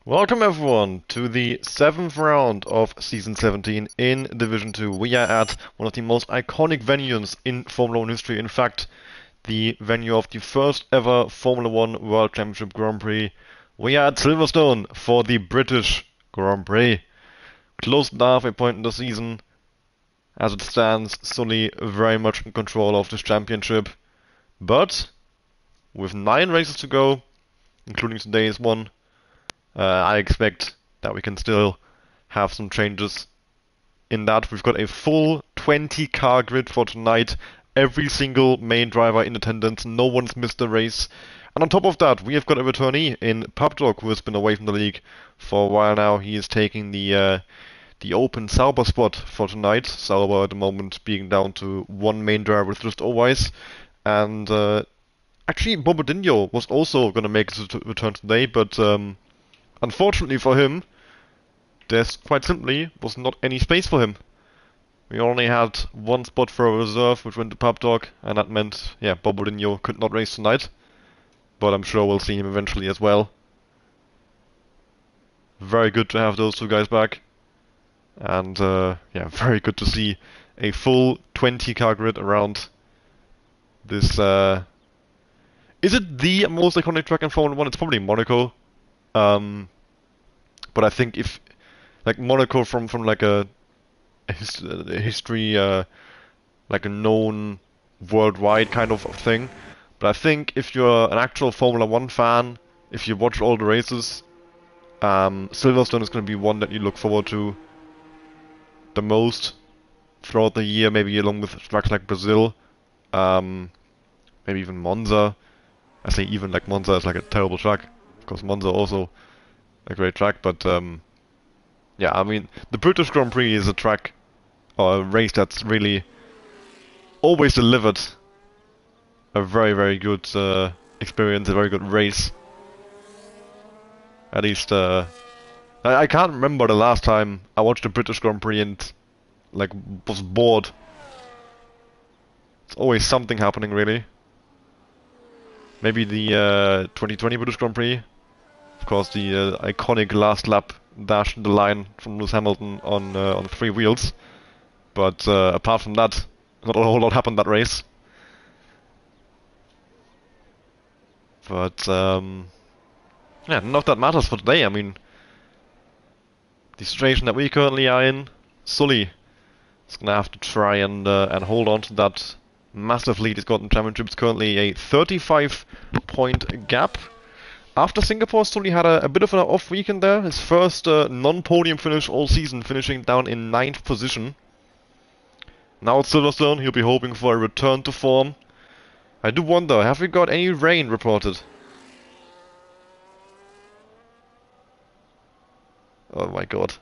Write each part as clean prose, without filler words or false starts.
Welcome everyone to the 7th round of Season 17 in Division 2. We are at one of the most iconic venues in Formula 1 history. In fact, the venue of the first ever Formula 1 World Championship Grand Prix. We are at Silverstone for the British Grand Prix. Close to the halfway point in the season. As it stands, Sully very much in control of this championship. But with 9 races to go, including today's one, I expect that we can still have some changes in that. We've got a full 20 car grid for tonight. Every single main driver in attendance. No one's missed a race. And on top of that, we have got a returnee in Pubdog who has been away from the league for a while now. He is taking the open Sauber spot for tonight. Sauber at the moment being down to one main driver with just Oweiss. And actually, Bobadinho was also going to make his return today, but unfortunately for him, there's quite simply was not any space for him. We only had one spot for a reserve, which went to Pubdog, and that meant, yeah, Bobadinho could not race tonight. But I'm sure we'll see him eventually as well. Very good to have those two guys back. And, yeah, very good to see a full 20 car grid around this, is it the most iconic track in Formula 1? It's probably Monaco. But I think if, like, Monaco from like a history, like a known worldwide kind of thing. But I think if you're an actual Formula 1 fan, if you watch all the races, Silverstone is going to be one that you look forward to the most throughout the year, maybe along with tracks like Brazil, maybe even Monza. I say even, like Monza is like a terrible track. Of course, Monza also a great track, but yeah, I mean, the British Grand Prix is a track or a race that's really always delivered a very, very good experience, a very good race. At least, I can't remember the last time I watched the British Grand Prix and, like, was bored. It's always something happening, really. Maybe the 2020 British Grand Prix. Of course, the iconic last lap dash in the line from Lewis Hamilton on 3 wheels. But apart from that, not a whole lot happened that race. But yeah, none of that matters for today. I mean, the situation that we currently are in, Sully is gonna have to try and hold on to that massive lead he's got in championships. Currently a 35-point gap. After Singapore, Sully had a bit of an off weekend there. His first non-podium finish all season, finishing down in 9th position. Now at Silverstone, he'll be hoping for a return to form. I do wonder, have we got any rain reported? Oh my god.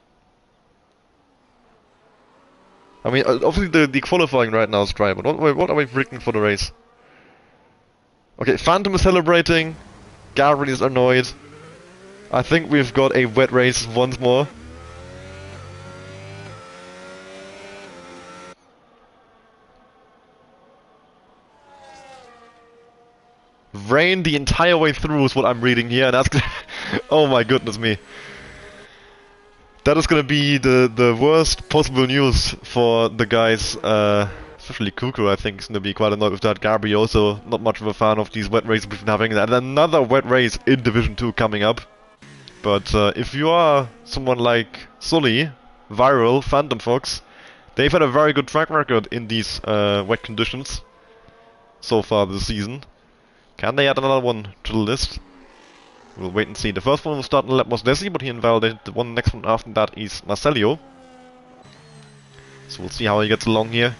I mean, obviously the qualifying right now is dry, but what are we predicting for the race? Okay, Phantom is celebrating. Gavin is annoyed. I think we've got a wet race once more. Rain the entire way through is what I'm reading here, and that's oh my goodness me. That is gonna be the worst possible news for the guys, especially Kuko. I think is gonna be quite annoyed with that. Gabri also not much of a fan of these wet races we've been having, and another wet race in Division 2 coming up. But if you are someone like Sully, Viral, Phantom Fox, they've had a very good track record in these wet conditions so far this season. Can they add another one to the list? We'll wait and see. The first one will start in the lap was Desi, but he invalidated the one next one after that is Marcelio. So we'll see how he gets along here.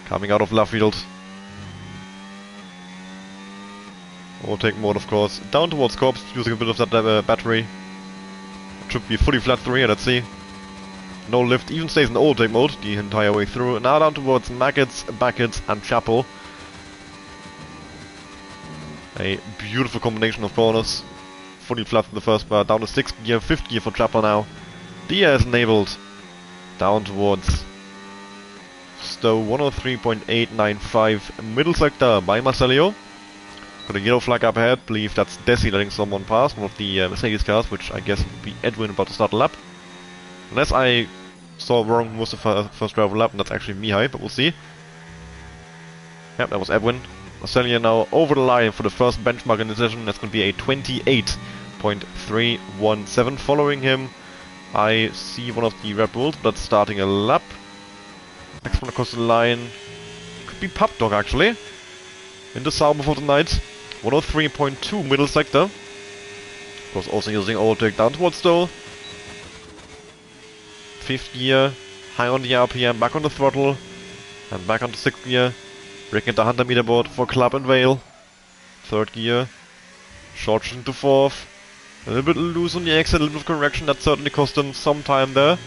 Coming out of left field. Overtake mode, of course. Down towards Corps, using a bit of that battery. It should be fully flat through here, let's see. No lift, even stays in overtake mode the entire way through. Now down towards Maggots, Backett and Chapel. A beautiful combination of corners. Fully flat in the first bar, down to 6th gear, 5th gear for Chapel now. Dia is enabled. Down towards Stowe, 103.895, middle sector by Marcelio. Got a yellow flag up ahead. Believe that's Desi letting someone pass, one of the Mercedes cars, which I guess would be Edwin about to start a lap. Unless I saw wrong most of the first drive of the lap, and that's actually Mihai, but we'll see. Yep, that was Edwin. Marcellia now over the line for the first benchmark in the session. That's going to be a 28.317. Following him, I see one of the Red Bulls, but that's starting a lap. Next one across the line could be Pub Dog actually. In the Sauber for the night. 103.2 middle sector. Of course, also using overtake downwards though. 5th gear, high on the RPM, back on the throttle, and back on the 6th gear. Breaking the 100 meter board for Club and Vale. 3rd gear, short into 4th. A little bit loose on the exit, a little bit of correction, that certainly cost them some time there.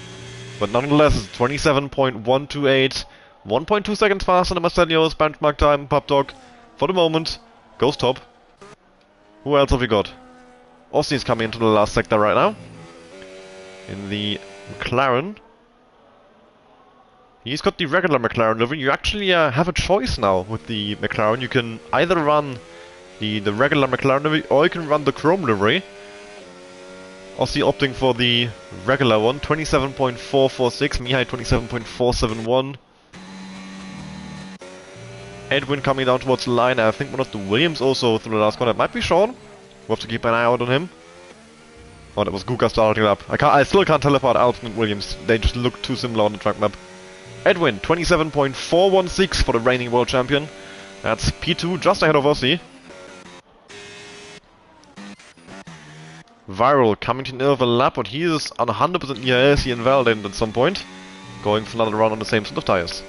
But nonetheless, it's 27.128. 1.2 seconds faster than Marcelio's benchmark time. Pub Dog, for the moment, goes top. Who else have we got? Aussie is coming into the last sector right now. In the McLaren. He's got the regular McLaren livery. You actually have a choice now with the McLaren. You can either run the regular McLaren livery or you can run the chrome livery. Aussie opting for the regular one. 27.446. Mihai 27.471. Edwin coming down towards the line. I think one of the Williams also through the last corner. It might be Sean. We'll have to keep an eye out on him. Oh, that was Guga starting up. I still can't tell apart Alpine and Williams. They just look too similar on the track map. Edwin, 27.416 for the reigning world champion. That's P2, just ahead of Aussie. Viral coming to near the lap, but he is on 100% ERS and Valdent at some point. Going for another round on the same set of tires.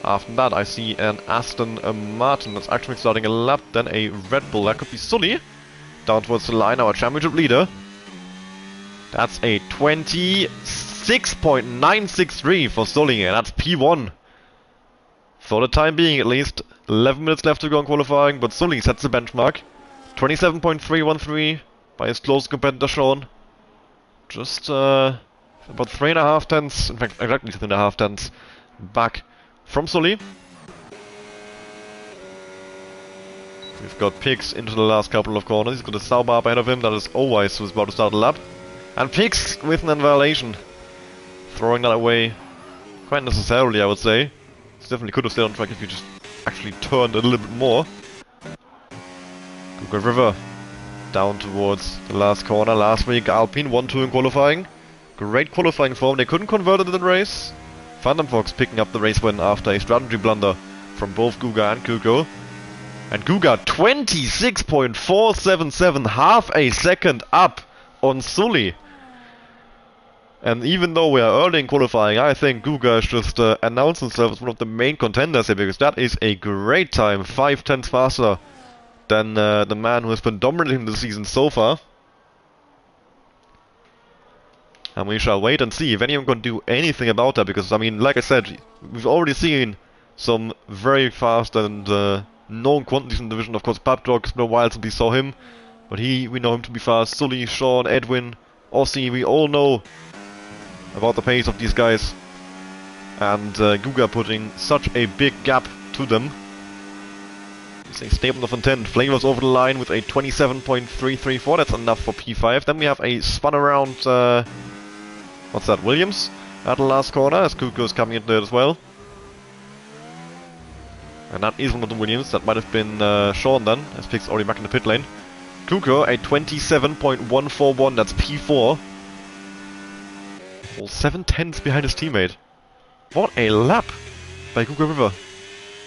After that, I see an Aston Martin that's actually starting a lap, then a Red Bull. That could be Sully. Down towards the line, our championship leader. That's a 26.963 for Sully, and that's P1. For the time being, at least. 11 minutes left to go in qualifying, but Sully sets the benchmark. 27.313 by his close competitor Sean. Just about 3.5 tenths, in fact, exactly 3.5 tenths back from Sully. We've got Pix into the last couple of corners. He's got a Sauber up ahead of him. That is Owais, who's about to start a lap. And Pix with an invalidation. Throwing that away quite necessarily, I would say. He definitely could have stayed on track if he just actually turned a little bit more. Guga River down towards the last corner. Last week, Alpine 1-2 in qualifying. Great qualifying form. They couldn't convert it in the race. Phantom Fox picking up the race win after a strategy blunder from both Guga and Kuko. And Guga 26.477, half a second up on Sully. And even though we are early in qualifying, I think Guga has just announced himself as one of the main contenders here, because that is a great time, 5 tenths faster than the man who has been dominating the season so far. And we shall wait and see if anyone can do anything about that, because, I mean, like I said, we've already seen some very fast and known quantities in the division. Of course, Pub Dog, it's been a while since we saw him, but we know him to be fast. Sully, Sean, Edwin, Aussie, we all know about the pace of these guys. And Guga putting such a big gap to them. It's a statement of intent. Flavors over the line with a 27.334. That's enough for P5. Then we have a spun around, what's that, Williams? At the last corner, as Kuko's coming in there as well. And that is one of the Williams. That might have been Sean then, as Pix already back in the pit lane. Kuko, a 27.141, that's P4. All 7 tenths behind his teammate. What a lap by Guga River.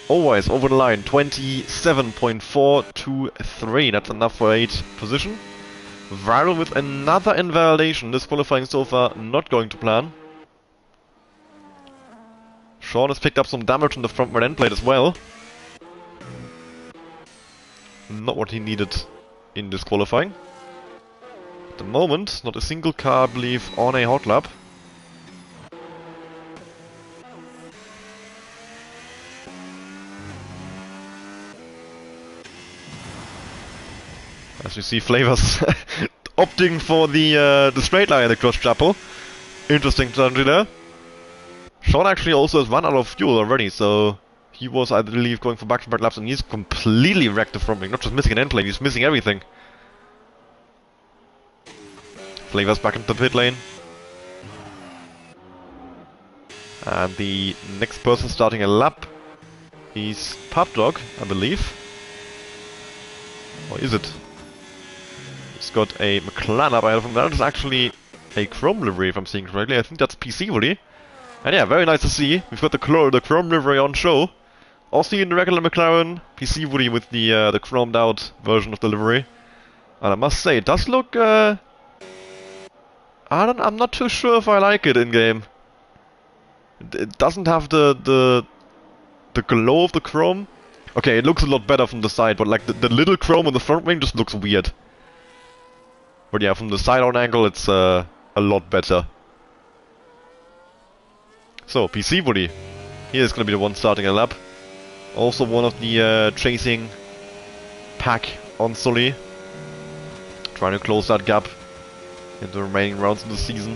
Always over the line, 27.423. That's enough for 8th position. Viral with another invalidation. This qualifying so far not going to plan. Sean has picked up some damage on the front rear end plate as well. Not what he needed in this qualifying. At the moment, not a single car, I believe, on a hot lap. As you see, Flavors opting for the straight line across Chapel. Interesting strategy there. Sean actually also has run out of fuel already, so He was, I believe, going for back-to-back laps, and he's completely wrecked the front wing. Not just missing an end plate, he's missing everything. Flavors back into the pit lane. And the next person starting a lap is Papdog, I believe. Or is it? He's got a McLaren up ahead of him. That is actually a Chrome livery, if I'm seeing correctly. I think that's PC Woody. And yeah, very nice to see. We've got the Chrome livery on show. Aussie in the regular McLaren, PC Woody with the chromed out version of the livery. And I must say, it does look I'm not too sure if I like it in game. It doesn't have the glow of the chrome. Okay, it looks a lot better from the side, but like the little chrome on the front wing just looks weird. But yeah, from the side-on angle, it's a lot better. So, PC Woody. He is going to be the one starting a lap. Also one of the chasing pack on Sully. Trying to close that gap in the remaining rounds of the season.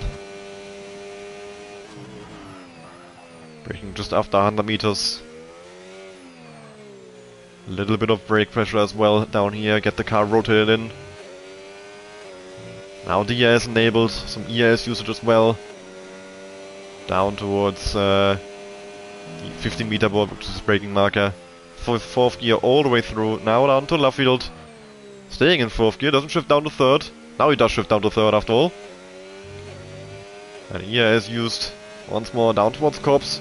Braking just after 100 meters. A little bit of brake pressure as well down here, get the car rotated in. Now DRS enabled, some ERS usage as well. Down towards the 15 meter board, which is braking marker. Fourth gear all the way through, now down to Luffield. Staying in fourth gear, doesn't shift down to third. Now he does shift down to third after all. And ERS used once more down towards Corps.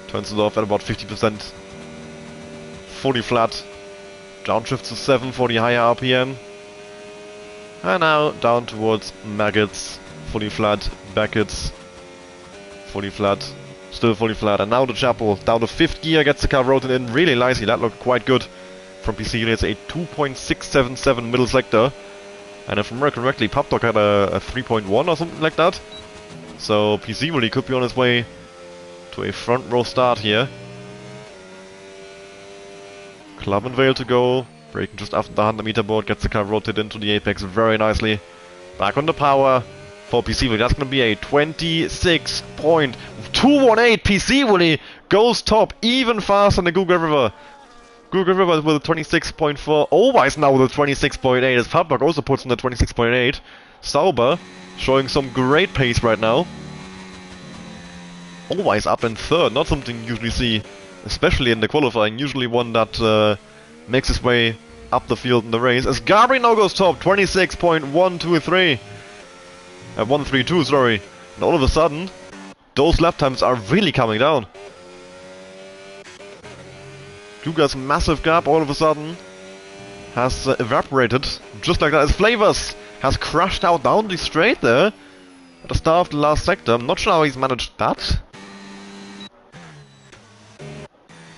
Turns it off at about 50%. Fully flat. Downshifts to 7 for the higher RPM. And now down towards Maggots. Fully flat. Beckett's. Fully flat. Still fully flat. And now the Chapel down to 5th gear. Gets the car rotated in really nicely. That looked quite good from PC. It's a 2.677 middle sector. And if I remember correctly, Papdog had a 3.1 or something like that. So PC really could be on his way to a front row start here. Club and Vale to go. Braking just after the 100 meter board. Gets the car rotated into the apex very nicely. Back on the power for PC Woody. That's going to be a 26.218. PC Woody goes top even faster than the Google River. Google River with a 26.4. Always now with a 26.8 as Papdog also puts in a 26.8. Sauber showing some great pace right now. Always up in third, not something you usually see, especially in the qualifying. Usually one that makes his way up the field in the race. As Gabri now goes top, 26.123. 132, sorry. And all of a sudden, those lap times are really coming down. Duga's massive gap all of a sudden has evaporated, just like that, as Flavors has crashed out down the straight there at the start of the last sector. I'm not sure how he's managed that.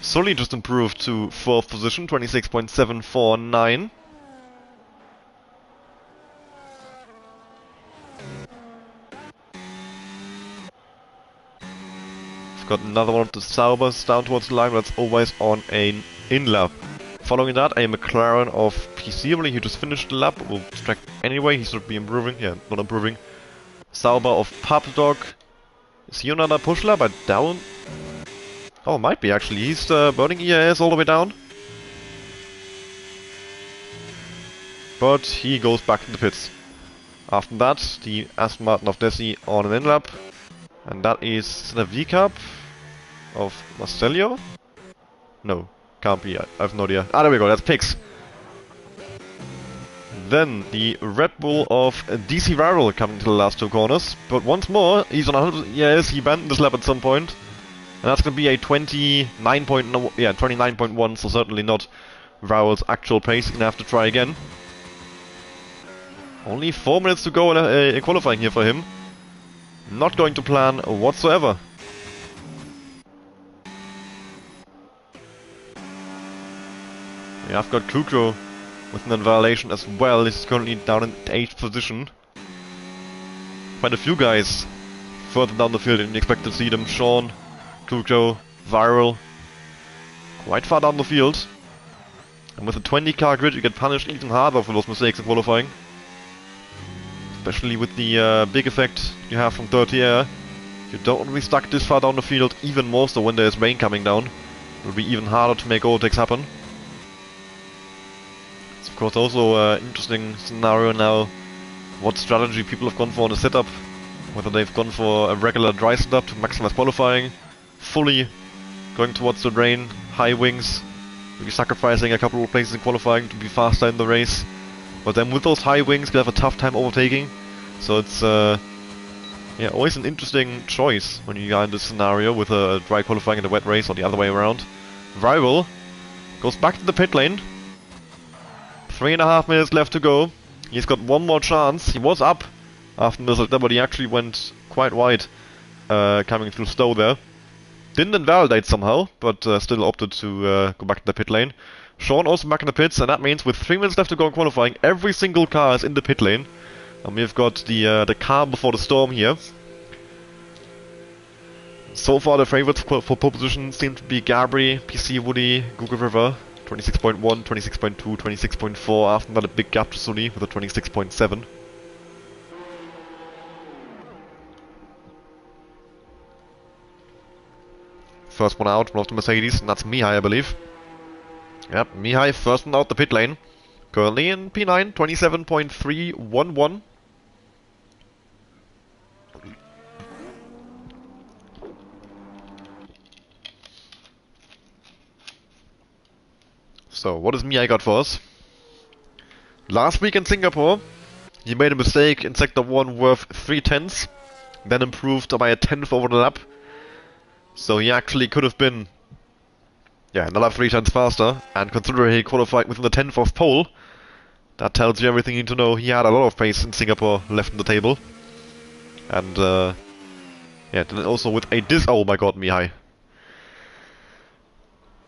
Sully just improved to 4th position, 26.749. We've got another one of the Saubers down towards the line, but that's always on an in-lap. Following that, a McLaren of PC, he just finished the lap, will track anyway, he should be improving, yeah, not improving. Sauber of Papdog. Is he on another push lap? I doubt. Oh, might be actually, he's burning ERS all the way down. But he goes back in the pits. After that, the Aston Martin of Desi on an in-lap. And that is the V-Cup of Marcello? No, can't be, I have no idea. Ah, there we go, that's Pix. Then the Red Bull of DC Viral coming to the last two corners. But once more, he's on 100, yes, he abandoned this lap at some point. And that's going to be a 29.1, so certainly not Viral's actual pace. He's going to have to try again. Only 4 minutes to go in qualifying here for him. Not going to plan whatsoever. Yeah, I've got Kukro with an violation as well. He's currently down in 8th position. Quite a few guys further down the field, didn't expect to see them. Sean, Kukro, Viral. Quite far down the field. And with a 20-car grid, you get punished even harder for those mistakes in qualifying. Especially with the big effect you have from dirty air. You don't want to be stuck this far down the field, even more so when there's rain coming down. It will be even harder to make overtakes happen. It's of course also an interesting scenario now, what strategy people have gone for in the setup. Whether they've gone for a regular dry setup to maximize qualifying, fully going towards the rain, high wings, maybe sacrificing a couple of places in qualifying to be faster in the race. But then with those high wings, you have a tough time overtaking. So it's yeah, always an interesting choice when you are in this scenario with a dry qualifying and a wet race or the other way around. Rival goes back to the pit lane. 3.5 minutes left to go. He's got one more chance. He was up after Missile, but he actually went quite wide coming through Stowe there. Didn't invalidate somehow, but still opted to go back to the pit lane. Sean also back in the pits, and that means with 3 minutes left to go in qualifying, every single car is in the pit lane. And we've got the calm before the storm here. So far the favorites for pole position seem to be Gabri, PC Woody, Google River, 26.1, 26.2, 26.4, after that a big gap to Sully with a 26.7. First one out, one of the Mercedes, and that's Mihai, I believe. Yep, Mihai first one out the pit lane. Currently in P9, 27.311. So, what has Mihai got for us? Last week in Singapore, he made a mistake in Sector 1 worth 3/10, then improved by a 10th over the lap. So he actually could have been, yeah, another 3/10 faster, and considering he qualified within the 10th of pole, that tells you everything you need to know. He had a lot of pace in Singapore left in the table. And, yeah, then also with a oh my god, Mihai.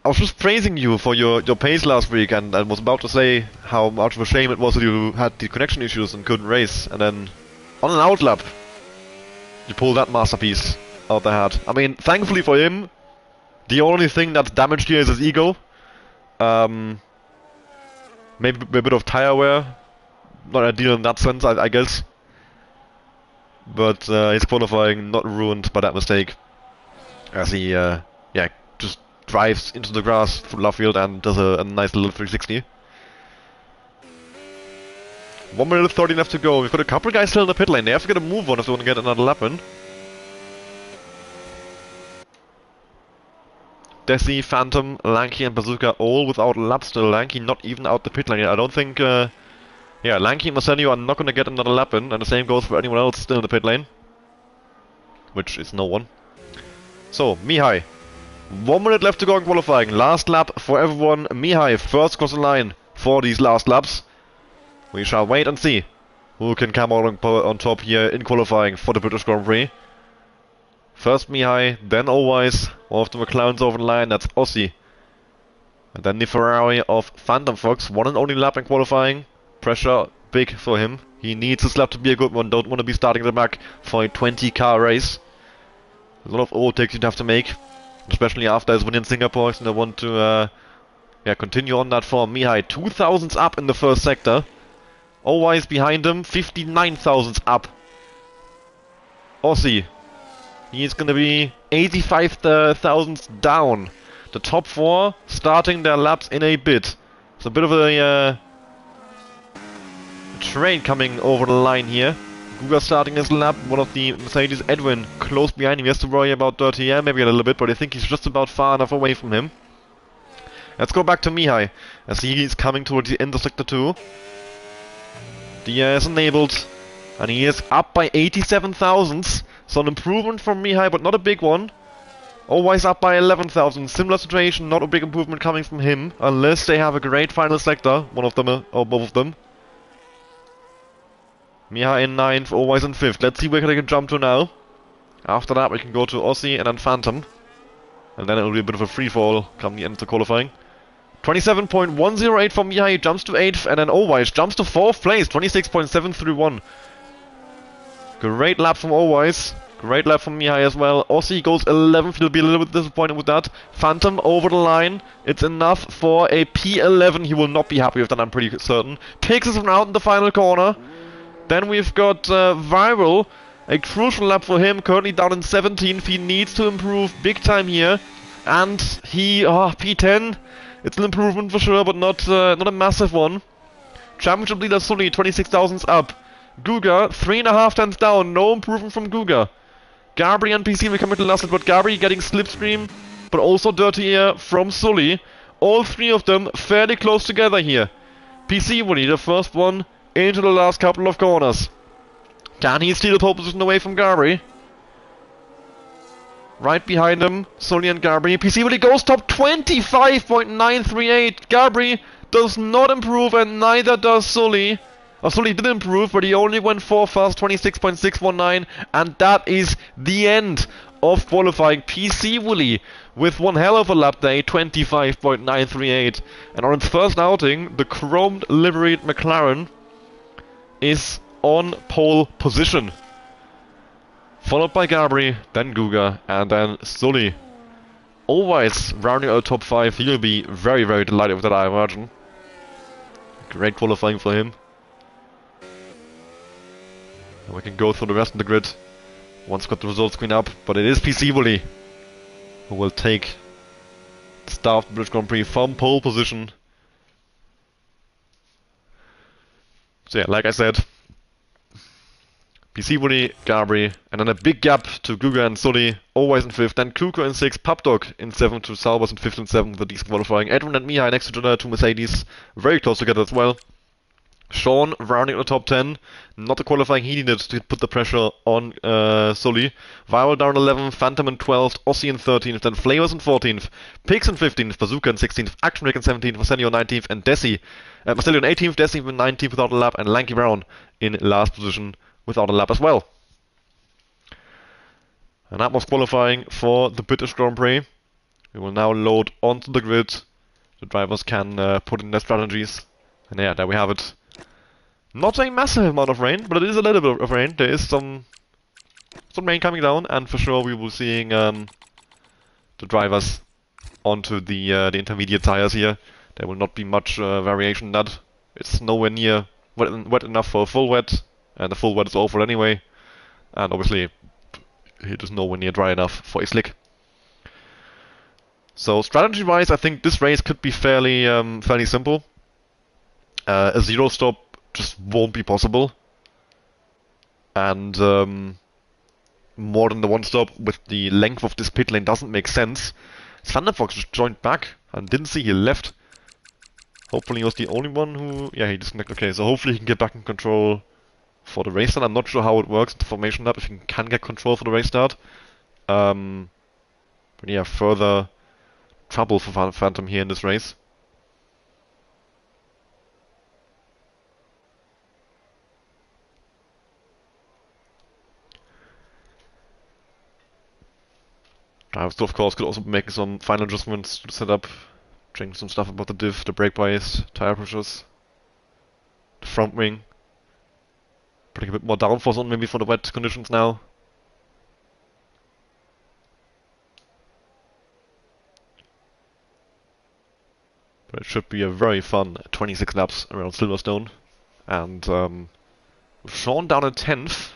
I was just praising you for your pace last week, and I was about to say how much of a shame it was that you had the connection issues and couldn't race, and then on an outlap, you pulled that masterpiece out the hat. I mean, thankfully for him, the only thing that's damaged here is his ego. Maybe a bit of tire wear, not ideal in that sense, I guess. But his qualifying not ruined by that mistake, as he, yeah, just drives into the grass through Lovefield and does a nice little 360. 1 minute 30 left to go. We've got a couple guys still in the pit lane. They have to get a move on if they want to get another lap in. Desi, Phantom, Lanky and Bazooka all without laps still. Lanky not even out the pit lane yet. I don't think, yeah, Lanky and Marcelio are not going to get another lap in, and the same goes for anyone else still in the pit lane. Which is no one. So, Mihai. 1 minute left to go in qualifying. Last lap for everyone. Mihai first across the line for these last laps. We shall wait and see who can come out on top here in qualifying for the British Grand Prix. First Mihai, then Always, one of the McLarens over the line, that's Ossi. And then the Ferrari of Phantom Fox, one and only lap in qualifying. Pressure big for him. He needs this lap to be a good one, don't want to be starting at the back for a 20-car race. There's a lot of overtakes you'd have to make, especially after his win in Singapore, and I want to yeah, continue on that form. Mihai, 2,000s up in the first sector. Always behind him, 59,000s up. Ossi. He's going to be 85,000 down. The top four starting their laps in a bit. It's a bit of a train coming over the line here. Guga starting his lap, one of the Mercedes, Edwin, close behind him. He has to worry about Dirty Air maybe a little bit, but I think he's just about far enough away from him. Let's go back to Mihai, as he is coming towards the end of Sector 2. The air is enabled, and he is up by 87,000. So an improvement from Mihai, but not a big one. Always up by 11,000. Similar situation, not a big improvement coming from him, unless they have a great final sector, one of them or both of them. Mihai in 9th, Always in 5th. Let's see where they can jump to now. After that we can go to Ossi and then Phantom. And then it will be a bit of a free fall come the end of the qualifying. 27.108 from Mihai, jumps to 8th, and then Always jumps to 4th place, 26.731. Great lap from Always. Great lap from Mihai as well. Ossi goes 11th, he'll be a little bit disappointed with that. Phantom over the line. It's enough for a P11. He will not be happy with that, I'm pretty certain. Takes us out in the final corner. Then we've got Viral A crucial lap for him, currently down in 17th. He needs to improve big time here. And he, P10, it's an improvement for sure, but not a massive one. Championship leader Sully, 26,000 up. Guga, 3.5 tenths down, no improvement from Guga. Gabri and PC will come into last, but Gabri getting slipstream, but also dirty air from Sully. All three of them fairly close together here. PC will need the first one into the last couple of corners. Can he steal the pole position away from Gabri? Right behind him, Sully and Gabri. PC Willy goes top 25.938. Gabri does not improve and neither does Sully. Sully did improve, but he only went 4 fast, 26.619. And that is the end of qualifying. PC Willy with one hell of a lap day, 25.938. And on its first outing, the chromed liveried McLaren is on pole position. Followed by Gabri, then Guga, and then Sully. Always rounding out top 5. He'll be very, very delighted with that, I imagine. Great qualifying for him. And we can go through the rest of the grid once we've got the results screen up. But it is PC Willy who will take the start of the British Grand Prix from pole position. So yeah, like I said, PC Willy, Gabri, and then a big gap to Guga and Sully, always in 5th, then Kuko in 6th, Papdog in 7th to Salvas in 5th and 7th with these qualifying. Edwin and Mihai next to the two Mercedes, very close together as well. Sean rounding the top 10, not the qualifying he needed to put the pressure on Sully. Viral down 11th, Phantom in 12th, Ossie in 13th, then Flavors in 14th, Pix in 15th, Bazooka in 16th, Action Rick in 17th, Marcelio in 19th, and Desi. Marcelio in 18th, Desi in 19th without a lap, and Lanky Brown in last position without a lap as well. And that was qualifying for the British Grand Prix. We will now load onto the grid. The drivers can put in their strategies. And yeah, there we have it. Not a massive amount of rain, but it is a little bit of rain. There is some rain coming down, and for sure we will be seeing the drivers onto the intermediate tires here. There will not be much variation in that. It's nowhere near wet enough for a full wet. And the full wet is awful anyway. And obviously, it is nowhere near dry enough for a slick. So strategy-wise, I think this race could be fairly simple. A zero stop just won't be possible. And more than the one stop with the length of this pit lane doesn't make sense. Thunderfox just joined back and didn't see he left. Hopefully he was the only one who... Yeah, he disconnected. Okay, so hopefully he can get back in control for the race start. I'm not sure how it works in the formation lap, if you can get control for the race start. But yeah, further trouble for Phantom here in this race. Drivers, of course, could also be making some final adjustments to the setup, changing some stuff about the diff, the brake bias, tire pressures, the front wing. Putting a bit more downforce on maybe for the wet conditions now. But it should be a very fun 26 laps around Silverstone. And with Sean down at 10th,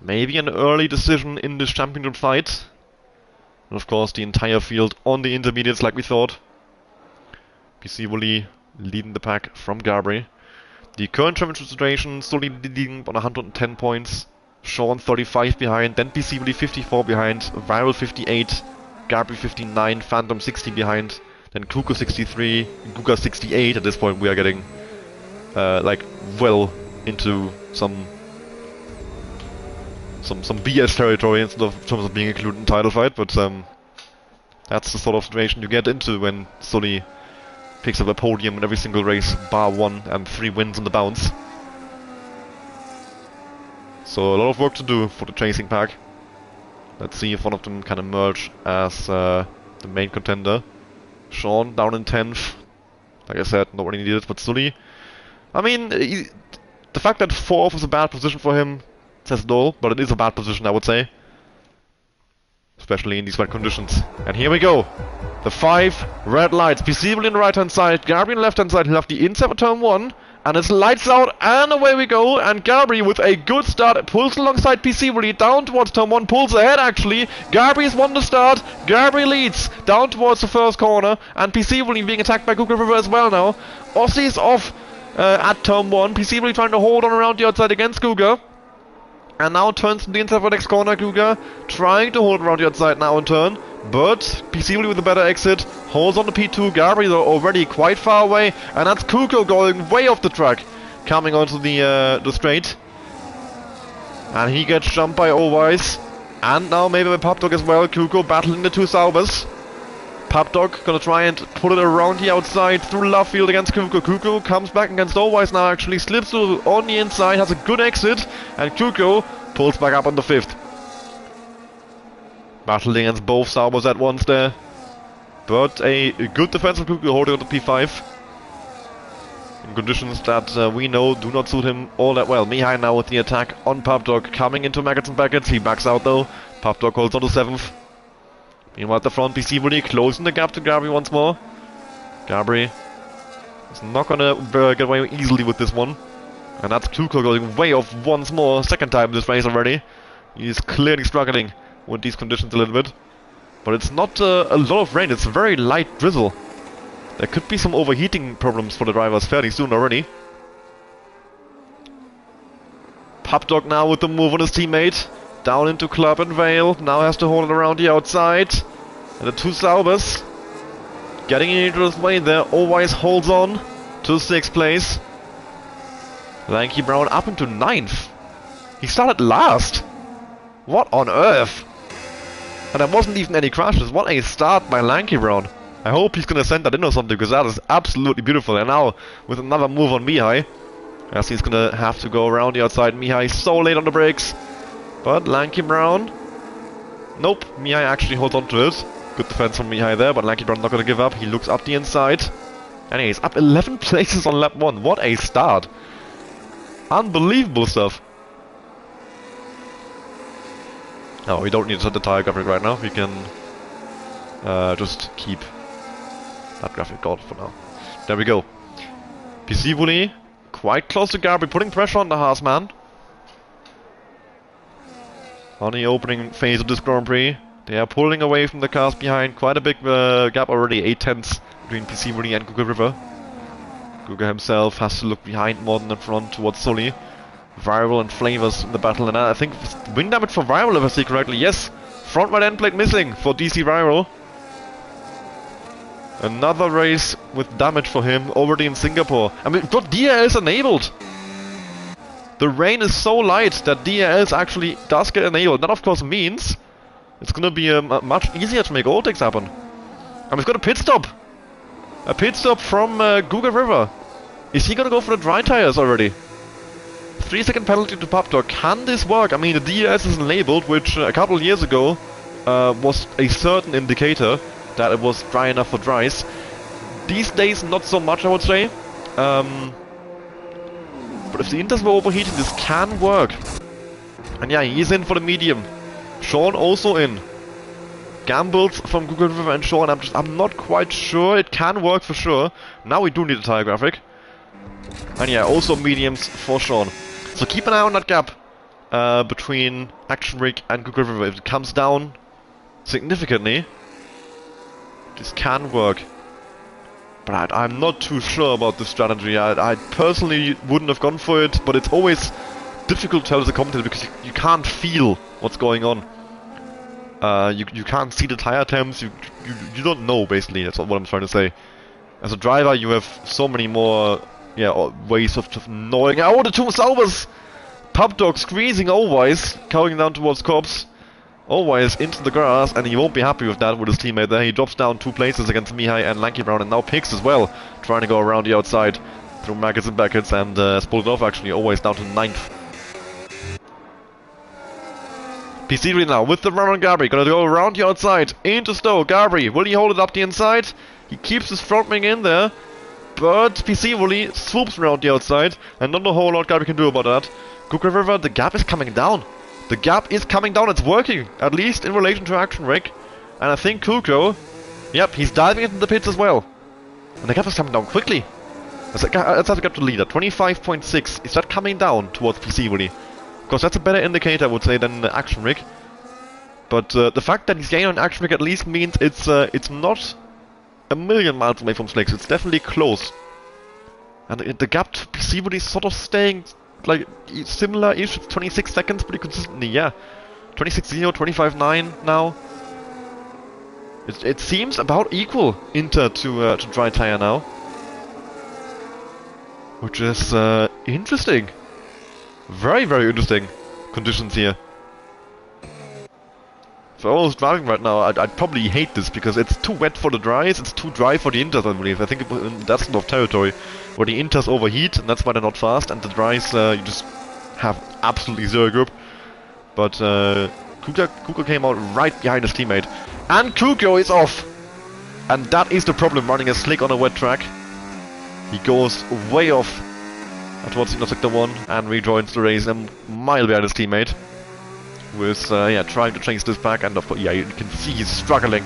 maybe an early decision in this championship fight. And of course the entire field on the intermediates like we thought. PC Willy leading the pack from Gabri. The current championship situation, Sully leading on 110 points, Sean 35 behind, then PC Willy 54 behind, Viral 58, Gabri 59, Phantom 60 behind, then Kuko 63, Guga 68. At this point we are getting like well into some BS territory in terms of being included in title fight, but that's the sort of situation you get into when Sully picks up a podium in every single race, bar 1 and 3 wins on the bounce. So a lot of work to do for the chasing pack. Let's see if one of them can emerge as the main contender. Sean down in 10th. Like I said, not really needed, but Sully. I mean, the fact that 4th is a bad position for him says it all, but it is a bad position, I would say. Especially in these wet conditions. And here we go. The 5 red lights. PC Willy on the right hand side, Gabri on the left hand side. He'll have the inside of turn 1. And it's lights out, and away we go, and Gabri with a good start, pulls alongside Peaceably, down towards turn 1, pulls ahead actually. Gabri's won the start, Gabri leads, down towards the first corner, and Peaceably being attacked by Google River as well now. Aussie's off at turn 1, Peaceably trying to hold on around the outside against Guga. And now turns to the inside for the next corner, Guga, trying to hold around the outside now in turn. But Peaceably with a better exit, holds on to P2, Gabri though already quite far away, and that's Kuko going way off the track, coming onto the straight. And he gets jumped by Owise, and now maybe by Papdog as well. Kuko battling the two Saubers. Papdog gonna try and put it around the outside through left field against Kuko. Kuko comes back against Owise now actually, slips through on the inside, has a good exit, and Kuko pulls back up on the 5th. Battling against both Saubers at once there. But a good defense from Kuko holding on to P5. In conditions that we know do not suit him all that well. Mihai now with the attack on Papdog, coming into Maggots and Beckets. He backs out though. Papdog holds on to 7th. Meanwhile at the front, Peaceably closing the gap to Gabri once more. Gabri is not gonna get away easily with this one. And that's Kuko going way off once more. Second time this race already. He's clearly struggling with these conditions a little bit. But it's not a lot of rain, it's a very light drizzle. There could be some overheating problems for the drivers fairly soon already. Papdog now with the move on his teammate. Down into Club and Vale, now has to hold it around the outside. And the two Saubers getting in each other's way there. Owise holds on to 6th place. Lanky Brown up into 9th. He started last. What on earth? And there wasn't even any crashes. What a start by Lanky Brown. I hope he's gonna send that in or something, because that is absolutely beautiful. And now with another move on Mihai, as he's gonna have to go around the outside. Mihai so late on the brakes. But Lanky Brown, nope, Mihai actually holds on to it. Good defense from Mihai there, but Lanky Brown not gonna give up. He looks up the inside. And he's up 11 places on lap 1. What a start. Unbelievable stuff. No, we don't need to set the tire graphic right now. We can just keep that graphic gone for now. There we go. Peaceably quite close to Gabri, putting pressure on the Haasman. On the opening phase of this Grand Prix, they are pulling away from the cars behind. Quite a big gap already, 8 tenths between Peaceably and Guga River. Guga himself has to look behind more than in front towards Sully. Viral and Flavors in the battle, and I think wing damage for Viral if I see correctly. Yes, front right end plate missing for DC Viral. Another race with damage for him already in Singapore. I mean, got DRS enabled. The rain is so light that DRS actually does get enabled. That of course means it's gonna be much easier to make overtakes happen. And we've got a pit stop. A pit stop from Guga River. Is he gonna go for the dry tires already? 3-second penalty to Papdog. Can this work? I mean, the DRS is enabled, which a couple of years ago was a certain indicator that it was dry enough for dries. These days, not so much, I would say. But if the inters were overheating, this can work. And yeah, he's in for the medium. Sean also in. Gambles from Google River and Sean. I'm not quite sure. It can work for sure. Now we do need a tire graphic. And yeah, also mediums for Sean. So keep an eye on that gap between Action Rig and Google River. If it comes down significantly, this can work. But I'm not too sure about this strategy. I personally wouldn't have gone for it, but it's always difficult to tell as a commentator because you can't feel what's going on. You can't see the tire temps, you don't know, basically. That's what I'm trying to say. As a driver, you have so many more ways of knowing. Oh, the two Saubers! Papdog squeezing Owise, going down towards Cops. Owise into the grass, and he won't be happy with that with his teammate there. He drops down 2 places against Mihai and Lanky Brown, and now Pix as well, trying to go around the outside through Maggots and Beckets, and has pulled it off actually. Owise down to 9th. PC now with the run on Gabri, gonna go around the outside into Stowe. Gabri, will he hold it up the inside? He keeps his front wing in there, but PC Wooly swoops around the outside, and not a whole lot Gabri can do about that. Google River, the gap is coming down. The gap is coming down, it's working, at least in relation to Action Rig. And I think Kuko, yep, he's diving into the pits as well. And the gap is coming down quickly. Let's have to get to the leader. 25.6. Is that coming down towards PC really? Because that's a better indicator, I would say, than the Action Rig. But the fact that he's gaining on Action Rig at least means it's not a million miles away from Slicks. It's definitely close. And the gap to PC really is sort of staying like similar-ish. 26 seconds pretty consistently, yeah. 26.0, 25.9 now. It seems about equal Inter to Dry Tire now. Which is interesting. Very, very interesting conditions here. If I was driving right now, I'd probably hate this because it's too wet for the dries, it's too dry for the Inters, I believe. I think that's sort of territory where the Inters overheat, and that's why they're not fast, and the dries, you just have absolutely zero grip. But Kuka came out right behind his teammate. And Kuko is off! And that is the problem running a slick on a wet track. He goes way off towards the sector 1 and rejoins the race a mile behind his teammate. Who is trying to change this back, and you can see he's struggling.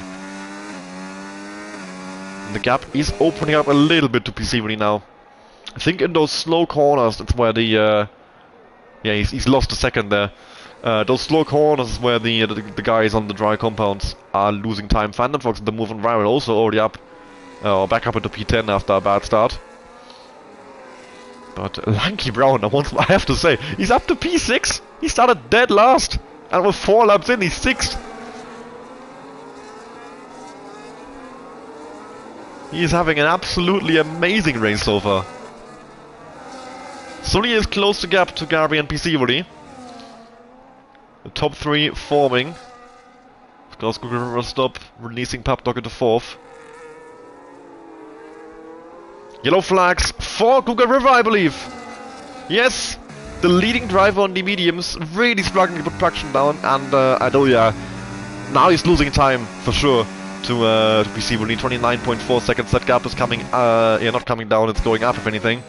And the gap is opening up a little bit to PC really now. I think in those slow corners, that's where the he's lost a second there. Those slow corners is where the guys on the dry compounds are losing time. Phantom Fox, the move on Viral, also already up, or back up into P10 after a bad start. But Lanky Brown, I have to say, he's up to P6. He started dead last, and with 4 laps in, he's 6th. He's having an absolutely amazing race so far. Sully is close to gap to Garby and PC really. The top 3 forming. Of course, Google River stop, releasing Papdog into 4th. Yellow flags for Google River, I believe. Yes, the leading driver on the mediums really struggling to put traction down, and now he's losing time for sure to PC. Really, 29.4 seconds. That gap is coming, not coming down. It's going up, if anything.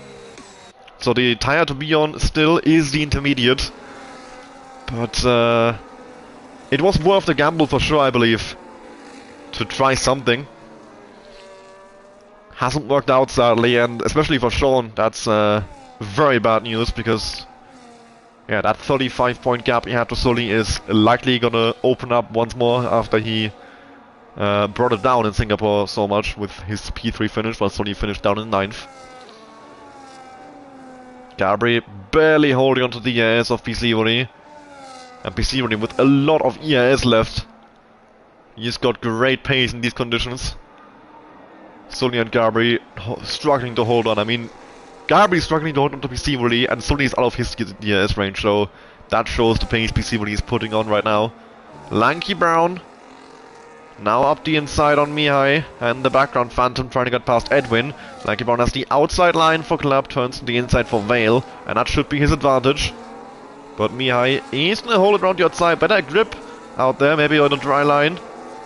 So the tire to be on still is the intermediate, but it was worth the gamble for sure, I believe, to try something. Hasn't worked out, sadly, and especially for Sean, that's very bad news, because that 35-point gap he had to Sully is likely gonna open up once more after he brought it down in Singapore so much with his P3 finish, while Sully finished down in 9th. Gabri barely holding onto the ERS of PC Uni, and PC Uni with a lot of ERS left. He's got great pace in these conditions. Sully and Gabri struggling to hold on. I mean, Gabri struggling to hold on to PC Uni, and Sully is out of his ERS range, so that shows the pace PC Uni is putting on right now. Lanky Brown now up the inside on Mihai, and the background Phantom trying to get past Edwin. Lanky Brown has the outside line for Club, turns to the inside for Vale, and that should be his advantage. But Mihai is gonna hold it around the outside. Better grip out there, maybe on a dry line.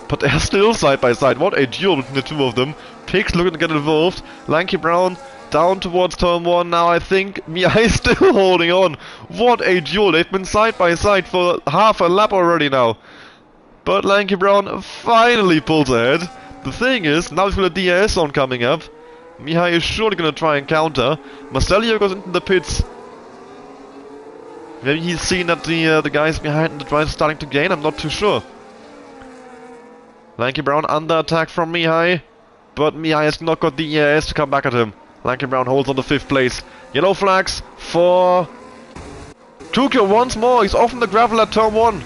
But they're still side by side. What a duel between the two of them. Pigs looking to get involved. Lanky Brown down towards turn 1 now, I think. Mihai is still holding on. What a duel. They've been side by side for half a lap already now. But Lanky Brown finally pulls ahead. The thing is, now he's got a DRS zone coming up. Mihai is surely going to try and counter. Marcelio goes into the pits. Maybe he's seen that the guys behind the drive are starting to gain, I'm not too sure. Lanky Brown under attack from Mihai, but Mihai has not got the ERS to come back at him. Lanky Brown holds on to 5th place. Yellow flags for Tukio once more. He's off in the gravel at turn 1.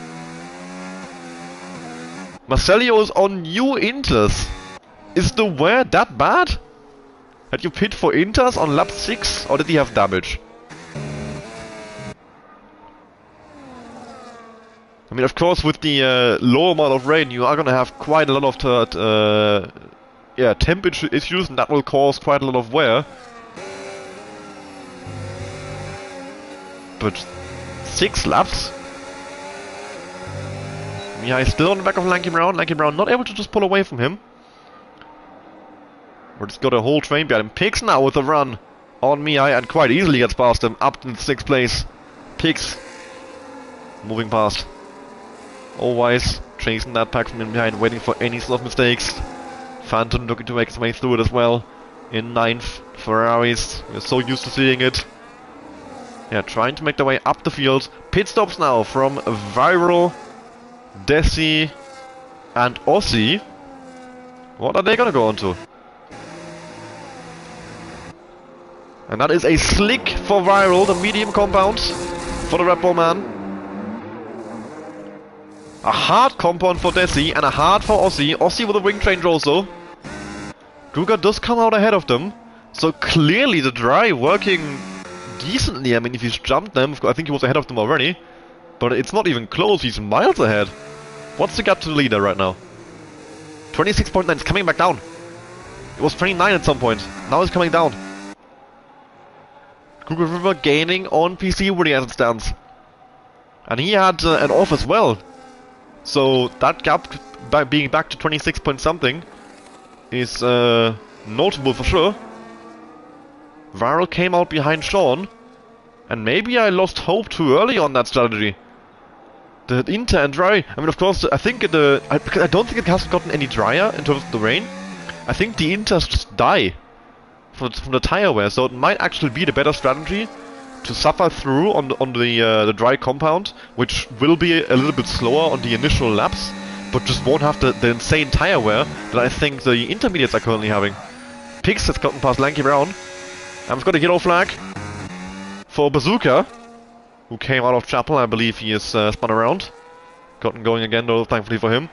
Marcelio is on new Inters. Is the wear that bad? Had you pit for Inters on lap 6, or did he have damage? I mean, of course, with the low amount of rain, you are gonna have quite a lot of temperature issues, and that will cause quite a lot of wear. But 6 laps? Mihai is still on the back of Lanky Brown. Lanky Brown not able to just pull away from him. But he's got a whole train behind him. Pigs now with a run on Mihai, and quite easily gets past him up in 6th place. Pigs moving past. Always chasing that pack from behind, waiting for any sort of mistakes. Phantom looking to make his way through it as well. In 9th, Ferraris, we're so used to seeing it. Yeah, trying to make their way up the field. Pit stops now from Viral, Desi, and Aussie. What are they gonna go on to? And that is a slick for Viral, the medium compound for the Red Bull man. A hard compound for Desi and a hard for Aussie. Aussie with a wing change also. Guga does come out ahead of them. So clearly the dry working decently. I mean, if he's jumped them, I think he was ahead of them already. But it's not even close, he's miles ahead. What's the gap to the leader right now? 26.9, it's coming back down. It was 29 at some point. Now it's coming down. Guga River gaining on PC Woody as it stands. And he had an off as well. So that gap being back to 26 point something is notable for sure. Viral came out behind Sean. And maybe I lost hope too early on that strategy. The Inter and dry. I mean, of course, I think because I don't think it has gotten any drier in terms of the rain. I think the Inters just die from the tire wear, so it might actually be the better strategy to suffer through on the dry compound, which will be a little bit slower on the initial laps, but just won't have the insane tire wear that I think the intermediates are currently having. Pix has gotten past Lanky Brown, and we've got a yellow flag for Bazooka, who came out of Chapel. I believe he is spun around. Gotten going again though, thankfully for him.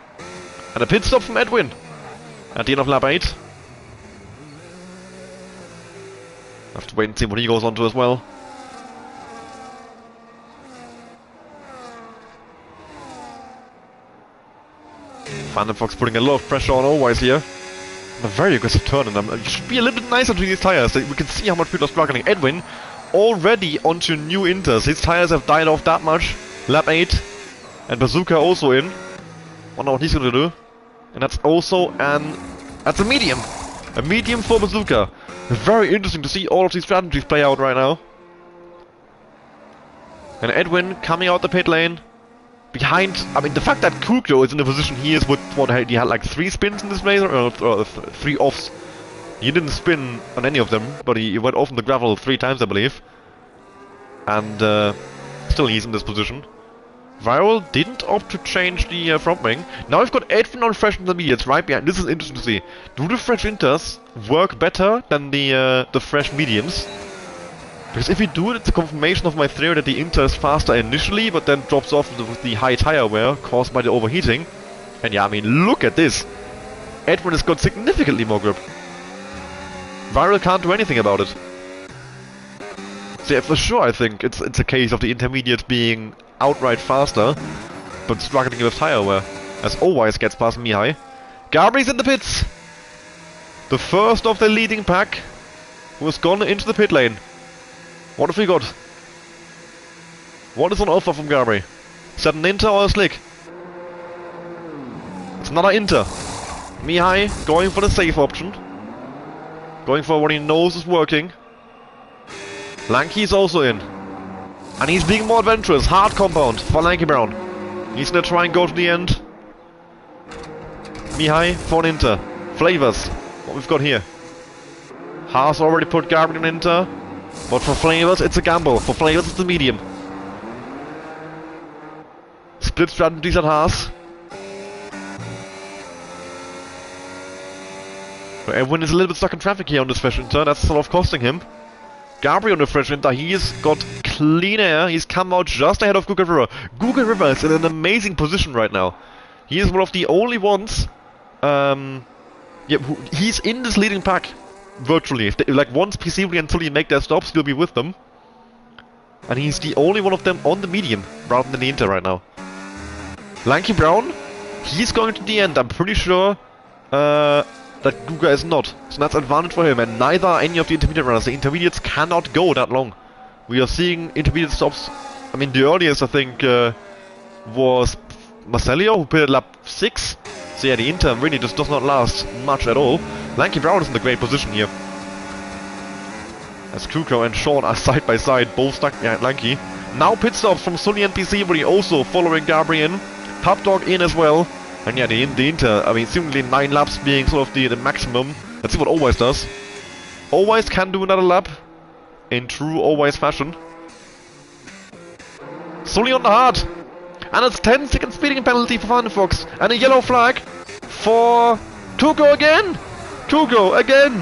And a pit stop from Edwin at the end of lap 8. Have to wait and see what he goes on to as well. Phantom Fox putting a lot of pressure on Always here. A very aggressive turn, and you should be a little bit nicer to these tires. We can see how much people are struggling. Edwin already onto new Inters. His tires have died off that much. Lap 8. And Bazooka also in. Wonder what he's gonna do. And that's also that's a medium. A medium for Bazooka. Very interesting to see all of these strategies play out right now. And Edwin coming out the pit lane. Behind, I mean, the fact that Kukyo is in the position he is with, what, he had like 3 spins in this race, or 3 offs. He didn't spin on any of them, but he went off in the gravel 3 times, I believe. And still he's in this position. Viral didn't opt to change the front wing. Now we've got Edwin on fresh intermediates right behind. This is interesting to see. Do the fresh inters work better than the fresh mediums? Because if we do it, it's a confirmation of my theory that the Inter is faster initially, but then drops off with the high tire wear caused by the overheating. And yeah, I mean, look at this. Edwin has got significantly more grip. Viral can't do anything about it. So yeah, for sure I think it's a case of the intermediates being outright faster, but struggling with tire wear, as Always gets past Mihai. Gabri's in the pits! The first of the leading pack, who has gone into the pit lane. What have we got? What is on offer from Gabri? Is that an Inter or a Slick? It's another Inter. Mihai going for the safe option. Going for what he knows is working. Lanky is also in. And he's being more adventurous. Hard compound for Lanky Brown. He's gonna try and go to the end. Mihai for an Inter. Flavors. What we've got here. Haas already put Gabri in Inter. But for Flavors, it's a gamble. For Flavors, it's a medium. Split strategies at Haas. But Edwin is a little bit stuck in traffic here on this fresh Inter. That's sort of costing him. Gabri on the fresh Inter, he's got clean air. He's come out just ahead of Guga River. Guga River is in an amazing position right now. He is one of the only ones. He's in this leading pack. Virtually. If they, like, once PC and Tully make their stops, he'll be with them. And he's the only one of them on the medium, rather than the Inter right now. Lanky Brown, he's going to the end. I'm pretty sure that Guga is not. So that's advantage for him, and neither are any of the intermediate runners. The intermediates cannot go that long. We are seeing intermediate stops. I mean, the earliest, I think, was Marcelio, who pitted lap 6. So yeah, the Inter really just does not last much at all. Lanky Brown is in a great position here. As Kukyo and Sean are side by side, both stuck behind Lanky. Now pit stops from Sunny and PC, but he also following Gabri in. Pop Dog in as well. And yeah, the Inter, I mean, seemingly 9 laps being sort of the maximum. Let's see what Always does. Always can do another lap in true Always fashion. Sully on the hard. And it's 10-second speeding penalty for Fox. And a yellow flag for Kuko again. Kuko again.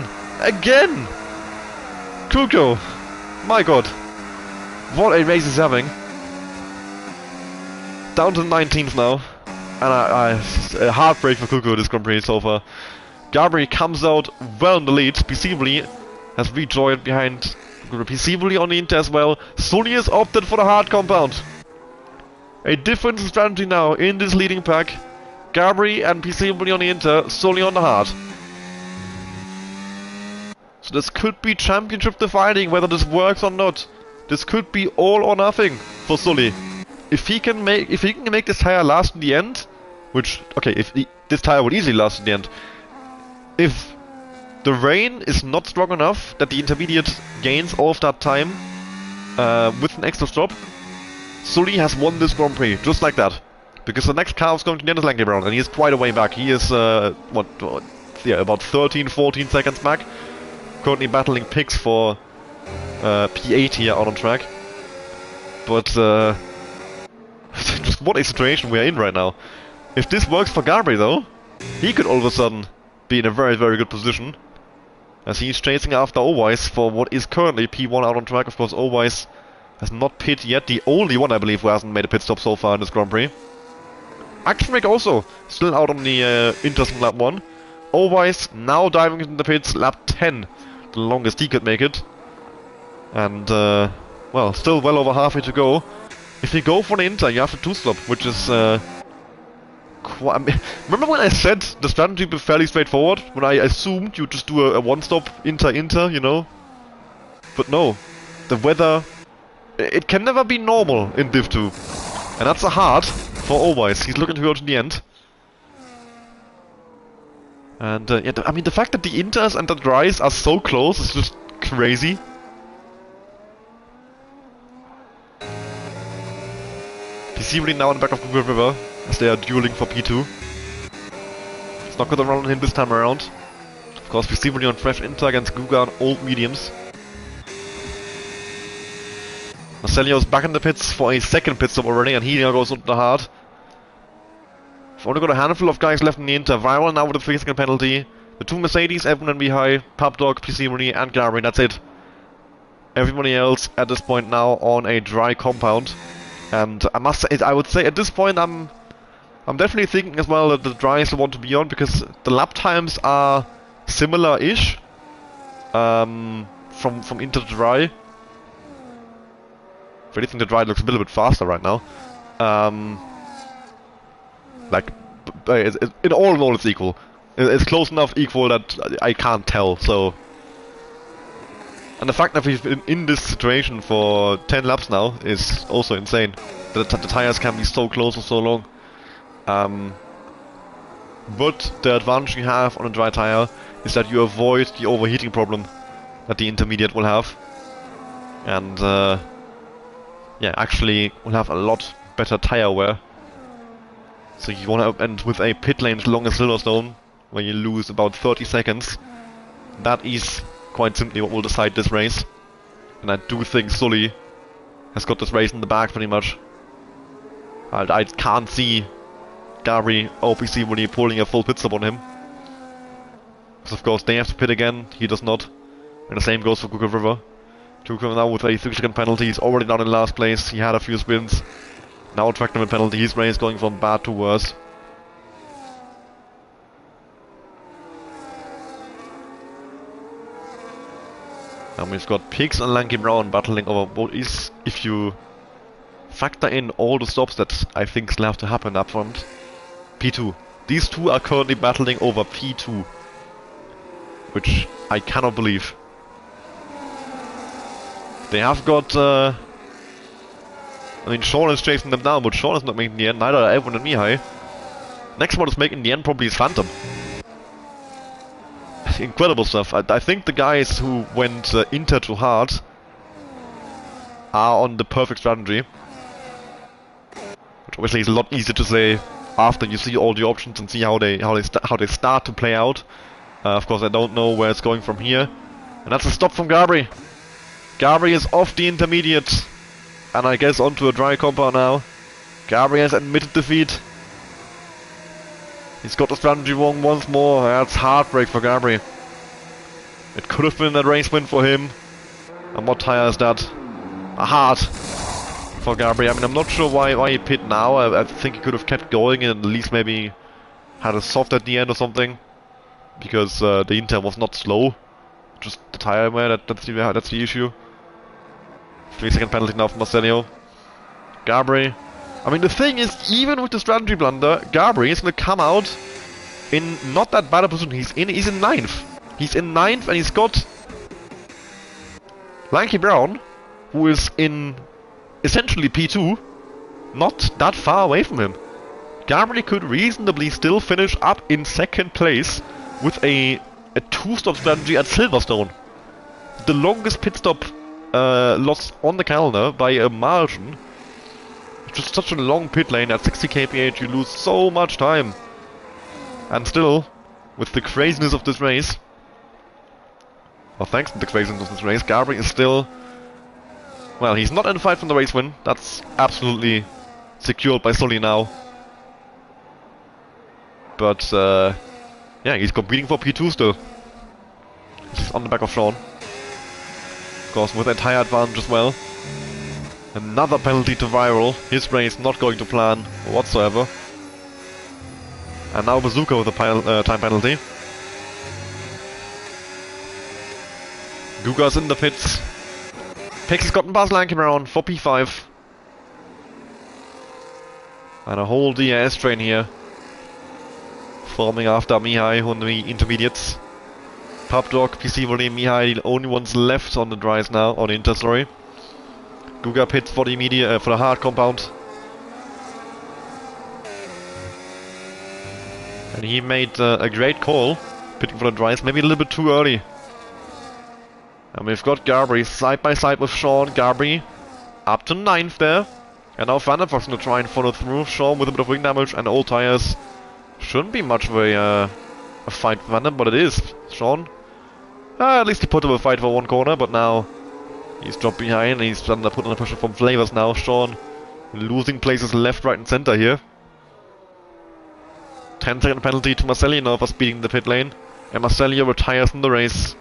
Again. Kuko. My god. What a race he's having. Down to 19th now. And a heartbreak for Kuko this Grand Prix so far. Gabri comes out well in the lead. Peaceably has rejoined behind Peaceably on the Inter as well. Sully has opted for the hard compound. A different strategy now in this leading pack. Gabri and Peaceably on the Inter, Sully on the hard. So this could be championship defining whether this works or not. This could be all or nothing for Sully. If he can make this tire last in the end, which okay, this tire would easily last in the end. If the rain is not strong enough that the intermediate gains all of that time with an extra stop, Sully has won this Grand Prix, just like that. Because the next car is going to Dennis Langley Brown, and he is quite a way back. He is, about 13-14 seconds back. Currently battling picks for P8 here out on track. But, just what a situation we are in right now. If this works for Gabri though, he could all of a sudden be in a very, very good position. As he's chasing after Always for what is currently P1 out on track. Of course, Always has not pit yet, the only one I believe who hasn't made a pit stop so far in this Grand Prix. Actionrick also still out on the Inters lap 1. Always now diving into the pits, lap 10, the longest he could make it. And, well, still well over halfway to go. If you go for the Inter, you have to 2-stop, which is remember when I said the strategy would be fairly straightforward? When I assumed you just do a 1-stop Inter, you know? But no, the weather... It can never be normal in Div 2. And that's a hard for Always. He's looking to go to the end. And yeah, I mean the fact that the Inters and the Dries are so close is just crazy. Peaceably now on the back of Google River as they are dueling for P2. It's not gonna run on him this time around. Of course, Peaceably on fresh Inter against Guga on old mediums. Marcelio's back in the pits for a second pit stop already, and he now goes into the hard. We've only got a handful of guys left in the Inter. Viral now with a 3-second penalty. The two Mercedes, Evan and Mihai, Papdog, Peaceably, and Gabri. That's it. Everybody else at this point now on a dry compound. And I must say, I would say at this point I'm definitely thinking as well that the Dries will want to be on, because the lap times are similar-ish from Inter to Dry. If anything, the Dry looks a little bit faster right now. In all, it's equal. It's close enough equal that I can't tell, so... And the fact that we've been in this situation for 10 laps now is also insane. That the tires can be so close for so long. But the advantage you have on a dry tire is that you avoid the overheating problem that the intermediate will have. And yeah, actually will have a lot better tire wear. So you want to end with a pit lane as long as Silverstone, where you lose about 30 seconds. That is quite simply what will decide this race. And I do think Sully has got this race in the bag pretty much. I can't see Gabri or Peaceably pulling a full pit stop on him. Because of course they have to pit again, he does not. And the same goes for Kuka River. Kuka now with a 3-second penalty, he's already down in last place, he had a few spins. Now track limit penalty, his race going from bad to worse. And we've got Pigs and Lanky Brown battling over what is, if you factor in all the stops that I think still have to happen up front, P2. These two are currently battling over P2. Which I cannot believe. They have got... I mean, Sean is chasing them down, but Sean is not making the end, neither are Evan and Mihai. Next one is making the end probably is Phantom. Incredible stuff. I think the guys who went Inter too hard are on the perfect strategy. Which obviously is a lot easier to say after you see all the options and see how they start to play out. Of course, I don't know where it's going from here. And that's a stop from Gabri. Gabri is off the intermediate. And I guess onto a dry compound now. Gabri has admitted defeat. He's got the strategy wrong once more. That's heartbreak for Gabri. It could have been a race win for him. And what tire is that? A hard for Gabri. I mean, I'm not sure why he pit now. I think he could have kept going and at least maybe had a soft at the end or something. Because the Inter was not slow. Just the tire wear, that's the issue. 3-second penalty now for Marcello. Gabri. I mean, the thing is, even with the strategy blunder, Gabri is going to come out in not that bad a position. He's in 9th. He's in 9th and he's got Lanky Brown, who is in essentially P2, not that far away from him. Gabri could reasonably still finish up in 2nd place with a 2-stop strategy at Silverstone. The longest pit stop loss on the calendar by a margin. Just such a long pit lane at 60 kph, you lose so much time. And still, with the craziness of this race, or thanks to the craziness of this race, Gabri is still... Well, he's not in the fight from the race win. That's absolutely secured by Sully now. But, yeah, he's competing for P2 still. He's on the back of Sean. Of course, with a tire advantage as well. Another penalty to Viral. His race not going to plan whatsoever. And now Bazooka with a time penalty. Guga's in the pits. Pixie's gotten past Lanky Brown for P5. And a whole DRS train here. Forming after Mihai on the intermediates. Pubdog, PC Volley, Mihai, the only ones left on the dries now, on the Inter, sorry. Guga pits for the for the hard compound. And he made a great call, pitting for the dries, maybe a little bit too early. And we've got Gabri side by side with Sean. Gabri up to 9th there. And now Van der Vox gonna try and follow through. Sean with a bit of wing damage and old tires. Shouldn't be much of a fight for Van der, but it is. Sean, at least he put up a fight for one corner, but now he's dropped behind and he's put under pressure from Flavors now. Sean losing places left, right and center here. 10-second penalty to Marcelli now for speeding the pit lane. And Marcelli retires in the race.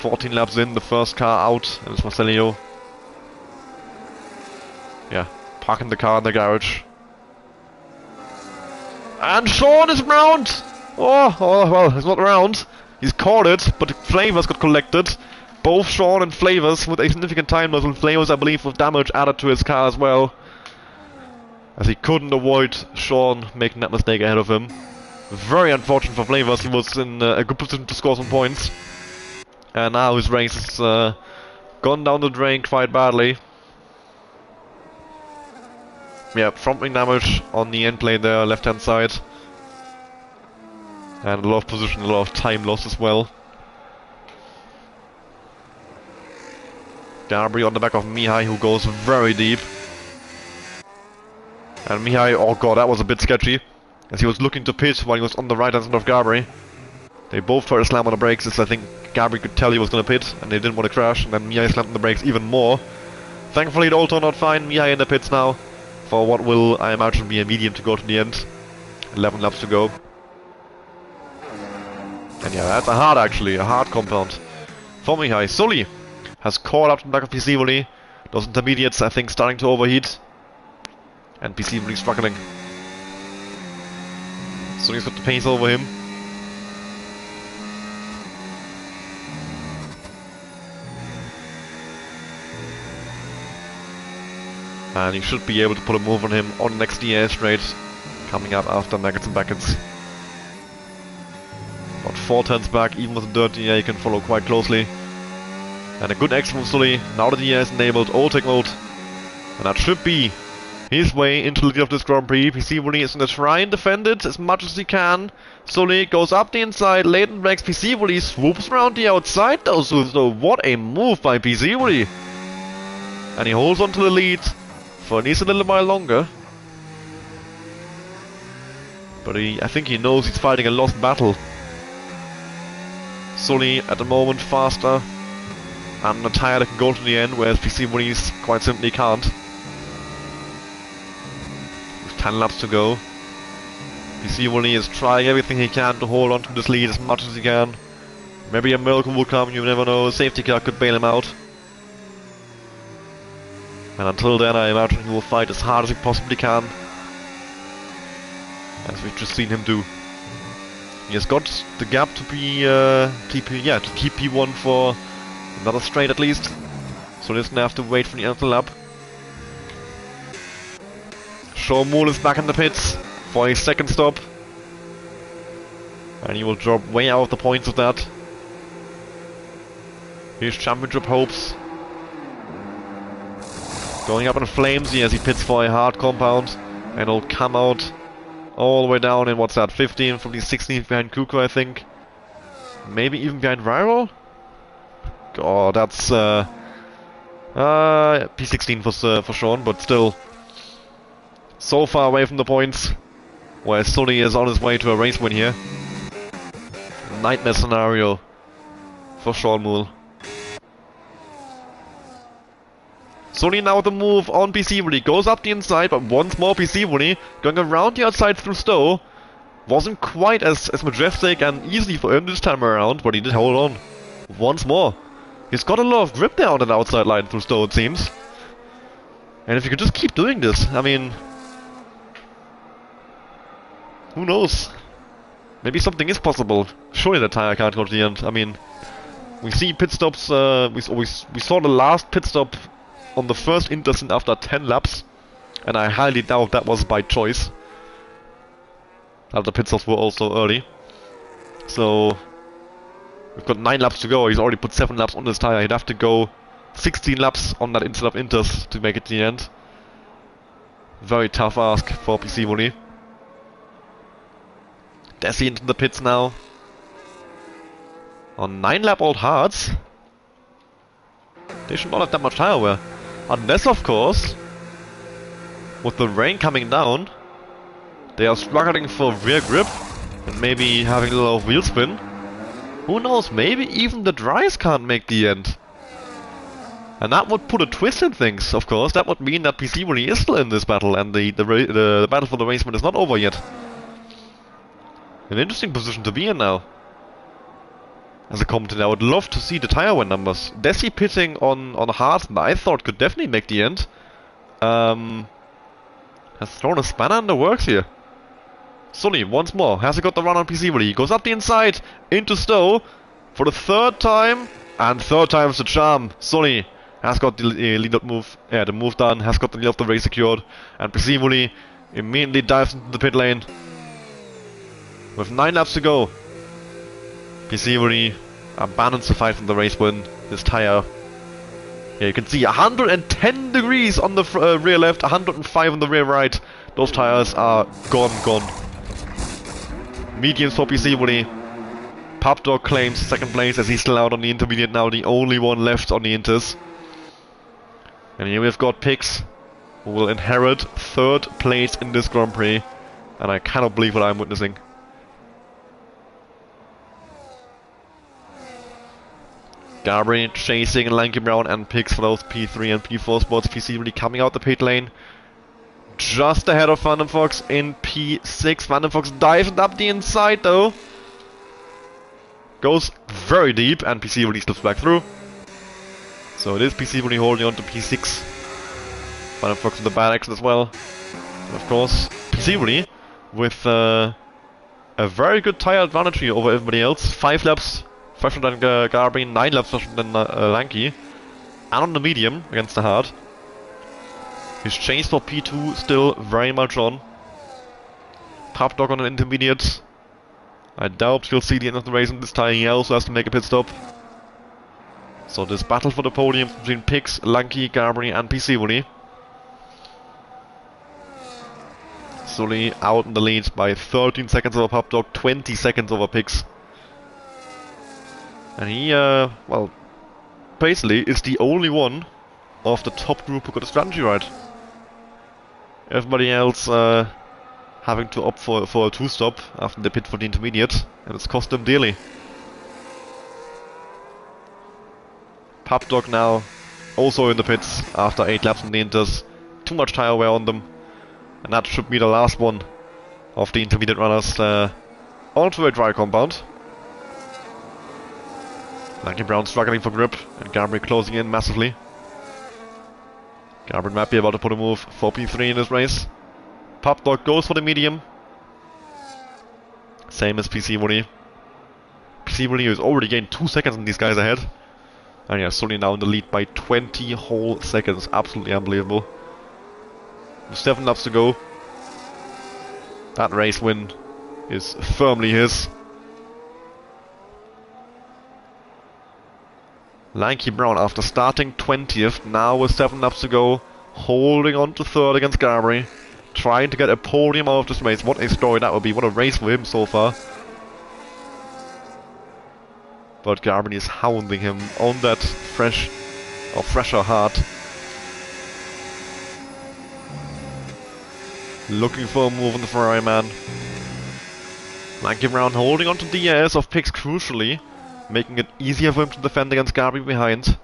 14 laps in, the first car out, and it's Marcello. Yeah, parking the car in the garage. And Sean is round! Oh, well, he's not round. He's caught it, but Flavors got collected. Both Sean and Flavors with a significant time loss, and Flavors, I believe, with damage added to his car as well. As he couldn't avoid Sean making that mistake ahead of him. Very unfortunate for Flavors, he was in a good position to score some points. And now his race has gone down the drain quite badly. Yeah, front wing damage on the end plate there, left hand side. And a lot of position, a lot of time loss as well. Gabri on the back of Mihai, who goes very deep. And Mihai, oh god, that was a bit sketchy. As he was looking to pit while he was on the right hand side of Gabri. They both tried to slam on the brakes, as I think Gabri could tell he was going to pit, and they didn't want to crash, and then Mihai slammed on the brakes even more. Thankfully it all turned out fine. Mihai in the pits now, for what will, I imagine, be a medium to go to the end. 11 laps to go. And yeah, that's a hard actually, a hard compound. For Mihai, Sully has caught up to the back of PC Volley. Those intermediates, I think, starting to overheat. And PC Volley struggling. Sully's got the pace over him. And he should be able to put a move on him on the next DRS straight, coming up after Maggots and Buckets. About 4 turns back, even with the dirt DRS you can follow quite closely. And a good exit from Sully, now the DRS enabled, All-Tech mode. And that should be his way into the lead of this Grand Prix. PC Volley is going to try and defend it as much as he can. Sully goes up the inside, latent brakes, PC Volley swoops around the outside though, so what a move by PC Volley. And he holds on to the lead for at least a little while longer. But I think he knows he's fighting a lost battle. Sully at the moment faster, and a tyre that can go to the end, whereas PC Winnie's quite simply can't. With 10 laps to go, PC Winnie is trying everything he can to hold on to this lead as much as he can. Maybe a miracle will come, you never know, a safety car could bail him out. And until then, I imagine he will fight as hard as he possibly can, as we've just seen him do. He has got the gap to be, to keep P1 for another straight at least. So he's gonna have to wait for the end of the lap. Sean Moore is back in the pits for his second stop. And he will drop way out of the points of that. His championship hopes going up in flames as he pits for a hard compound. And he'll come out all the way down in, what's that, 15th from the 16th behind Kuka, I think. Maybe even behind Viral? God, that's P16 for Sean, but still so far away from the points. Where Sully is on his way to a race win here. Nightmare scenario for Sean Moore. Sully now with the move on PC Winnie, goes up the inside, but once more PC Winnie going around the outside through Stowe. Wasn't quite as majestic and easy for him this time around, but he did hold on. Once more. He's got a lot of grip there on that outside line through Stowe, it seems. And if you could just keep doing this, I mean, who knows? Maybe something is possible. Surely the tyre can't go to the end. I mean, we see pit stops, we saw the last pit stop on the first interstint after 10 laps, and I highly doubt that was by choice. That the pit stops were also early. So we've got 9 laps to go. He's already put 7 laps on this tyre. He'd have to go 16 laps on that instead of inters to make it to the end. Very tough ask for PC Winnie. Desi into the pits now. On 9 lap old hards. They should not have that much tyre wear. Unless, of course, with the rain coming down, they are struggling for rear grip and maybe having a little wheel spin. Who knows, maybe even the dries can't make the end. And that would put a twist in things, of course. That would mean that PC Winnie is still in this battle and the battle for the race win is not over yet. An interesting position to be in now. As a commentator, I would love to see the tyre wear numbers. Desi pitting on hard, I thought could definitely make the end. Has thrown a spanner in the works here. Sully, once more, has he got the run on PC Winnie? He goes up the inside, into Stowe, for the third time, and third time's the charm. Sully has got the lead-up move, the move done, has got the lead of the race secured, and PC Winnie immediately dives into the pit lane. With 9 laps to go, PC Winnie abandons the fight for the race win. This tyre, yeah, you can see 110 degrees on the rear left, 105 on the rear right. Those tyres are gone. Mediums for PC Winnie. Pub Dog claims second place as he's still out on the intermediate now, the only one left on the inters. And here we've got Pix, who will inherit third place in this Grand Prix. And I cannot believe what I'm witnessing. Garbry chasing Lanky Brown and Pix for those P3 and P4 spots. PC Winnie coming out the pit lane. Just ahead of Van den Fox in P6. Van den Fox diving up the inside though. Goes very deep and PC Winnie slips back through. So it is PC Winnie holding on to P6. Van den Fox in the bad action as well. And of course, PC Winnie with a very good tyre advantage here over everybody else. 5 laps faster than Garbry, 9 laps faster than Lanky. And on the medium against the hard. His chase for P2 still very much on. Pub Dog on an intermediate. I doubt he'll see the end of the race in this tyre. He also has to make a pit stop. So this battle for the podium between Pix, Lanky, Garbry and PC Winnie. Sully out in the lead by 13 seconds over Pub Dog, 20 seconds over Pix. And he, well, basically is the only one of the top group who got a strategy right. Everybody else having to opt for a 2-stop after they pit for the intermediate, and it's cost them dearly. Pop Dog now also in the pits after 8 laps on the Inters. Too much tire wear on them. And that should be the last one of the intermediate runners onto a dry compound. Lanky Brown struggling for grip and Gabri closing in massively. Gabri might be about to put a move for P3 in this race. Pop Dog goes for the medium. Same as PC Woody. PC Woody has already gained 2 seconds on these guys ahead. And yeah, Sully now in the lead by 20 whole seconds. Absolutely unbelievable. With 7 laps to go. That race win is firmly his. Lanky Brown, after starting 20th, now with 7 laps to go, holding on to 3rd against Gabri, trying to get a podium out of this race. What a story that would be, what a race for him so far. But Gabri is hounding him on that fresher heart. Looking for a move on the Ferrari man. Lanky Brown holding on to the DRS of Pix crucially, making it easier for him to defend against Gabri behind.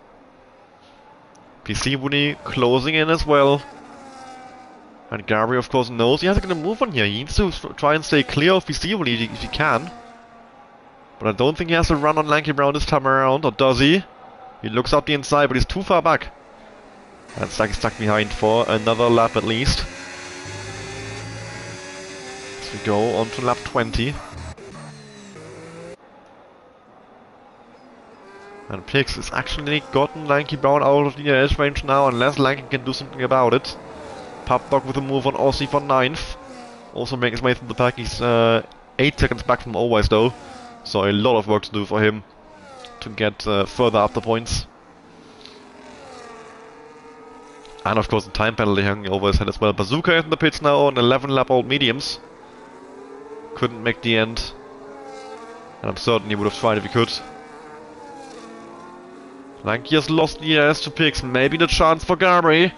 PC Woody closing in as well. And Gabri of course knows he has to get a move on here. He needs to try and stay clear of PC Woody if he can. But I don't think he has to run on Lanky Brown this time around, or does he? He looks out the inside, but he's too far back. And stuck behind for another lap at least. As we go on to lap 20. And Pix has actually gotten Lanky Brown out of the DRS range now, unless Lanky can do something about it. Pop Dog with a move on Aussie for 9th. Also making his way through the pack. He's 8 seconds back from Always though. So a lot of work to do for him to get further up the points. And of course the time penalty hanging over his head as well. Bazooka is in the pits now on 11 lap old mediums. Couldn't make the end. And I'm certain he would have tried if he could. Lanky has lost the DRS to Pix. Maybe the chance for Gabri.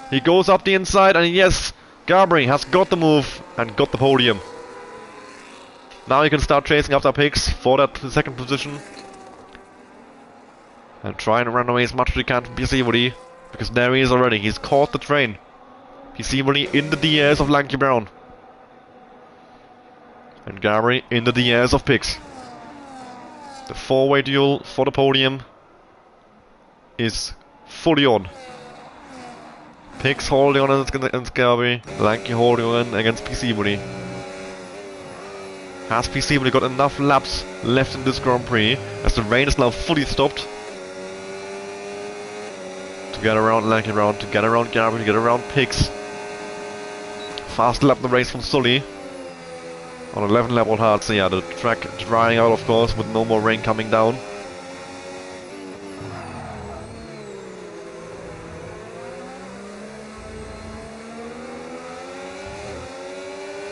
He goes up the inside and yes, Gabri has got the move and got the podium. Now he can start chasing after Pix for that 2nd position. And try and run away as much as he can from PC Woody. Because there he is already, he's caught the train. PC Woody in the DRS of Lanky Brown. And Gabri in the DRS of Pix. The 4-way duel for the podium is fully on. Pix holding on against Gabri, Lanky holding on against PC Woody. Has PC Woody got enough laps left in this Grand Prix, as the rain is now fully stopped, to get around Lanky Brown, to get around Gabri, to get around Pix. Fast lap the race from Sully on 11 lap old hard, so yeah, the track drying out of course with no more rain coming down.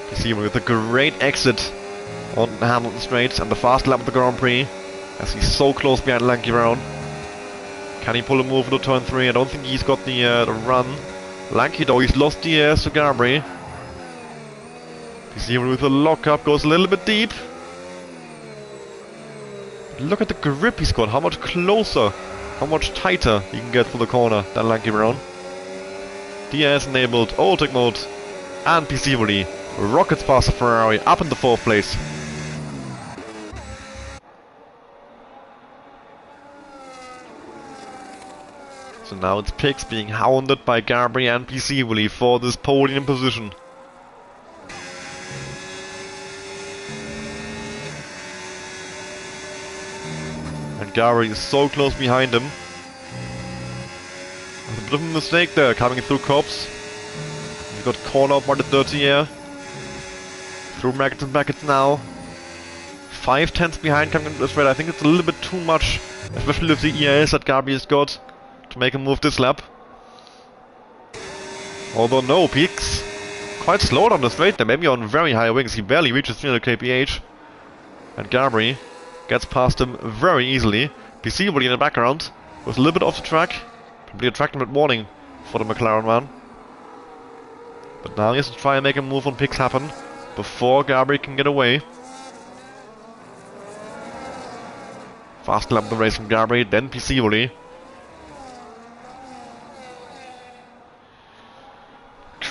PC with a great exit on Hamilton Straight and the fast lap of the Grand Prix, as he's so close behind Lanky Brown. Can he pull a move for the turn 3? I don't think he's got the run. Lanky though, he's lost the air to Gabri. PC with a lockup, goes a little bit deep. Look at the grip he's got, how much closer, how much tighter he can get for the corner than Lanky Brown. DRS enabled, overtake mode, and PC Woody rockets past the Ferrari up in the 4th place. So now it's Pix being hounded by Gabri and PC Woody for this podium position. And Gabri is so close behind him. There's a bit of a mistake there, coming through Cops. He got caught out by the dirty air. Through Maggots and Maggots now. 5 tenths behind coming into this race. I think it's a little bit too much, especially with the ERS that Gabri has got, to make him move this lap. Although no, Pix quite slow on the straight there, maybe on very high wings. He barely reaches 300 kph. And Gabri gets past him very easily. PC Woody in the background was a little bit off the track. Probably a track limit warning for the McLaren man. But now he has to try and make a move on Pix happen before Gabri can get away. Fast lap the race from Gabri, then PC Woody.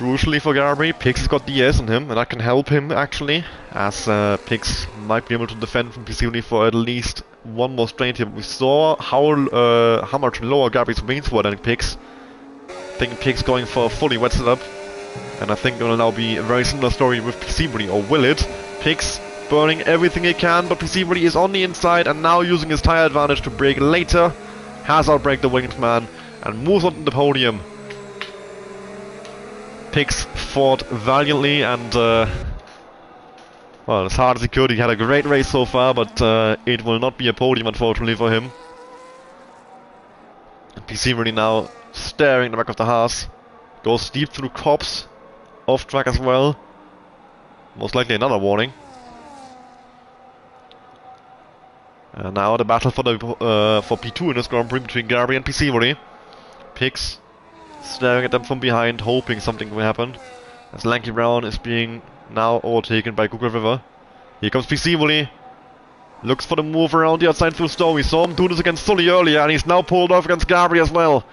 Crucially for Gabri, Pix has got DS on him, and that can help him actually, as Pix might be able to defend from Piscivoli for at least one more straight here. We saw how much lower Gabri's wings were than Pix. I think Pix going for a fully wet setup, and I think it will now be a very similar story with Piscivoli, or will it? Pix burning everything he can, but Piscivoli is on the inside and now using his tire advantage to brake later. Has outbraked the winged man and moves on to the podium. Pix fought valiantly and, well, as hard as he could. He had a great race so far, but it will not be a podium, unfortunately, for him. Piscivoli now staring in the back of the Haas. Goes deep through Cops. Off track as well. Most likely another warning. And now the battle for the for P2 in this Grand Prix between Gabri and Piscivoli. Pix staring at them from behind, hoping something will happen. As Lanky Brown is being now overtaken by Google River. Here comes Piscivoli. Looks for the move around the outside through Stowe. We saw him do this against Sully earlier, and he's now pulled off against Gabri as well.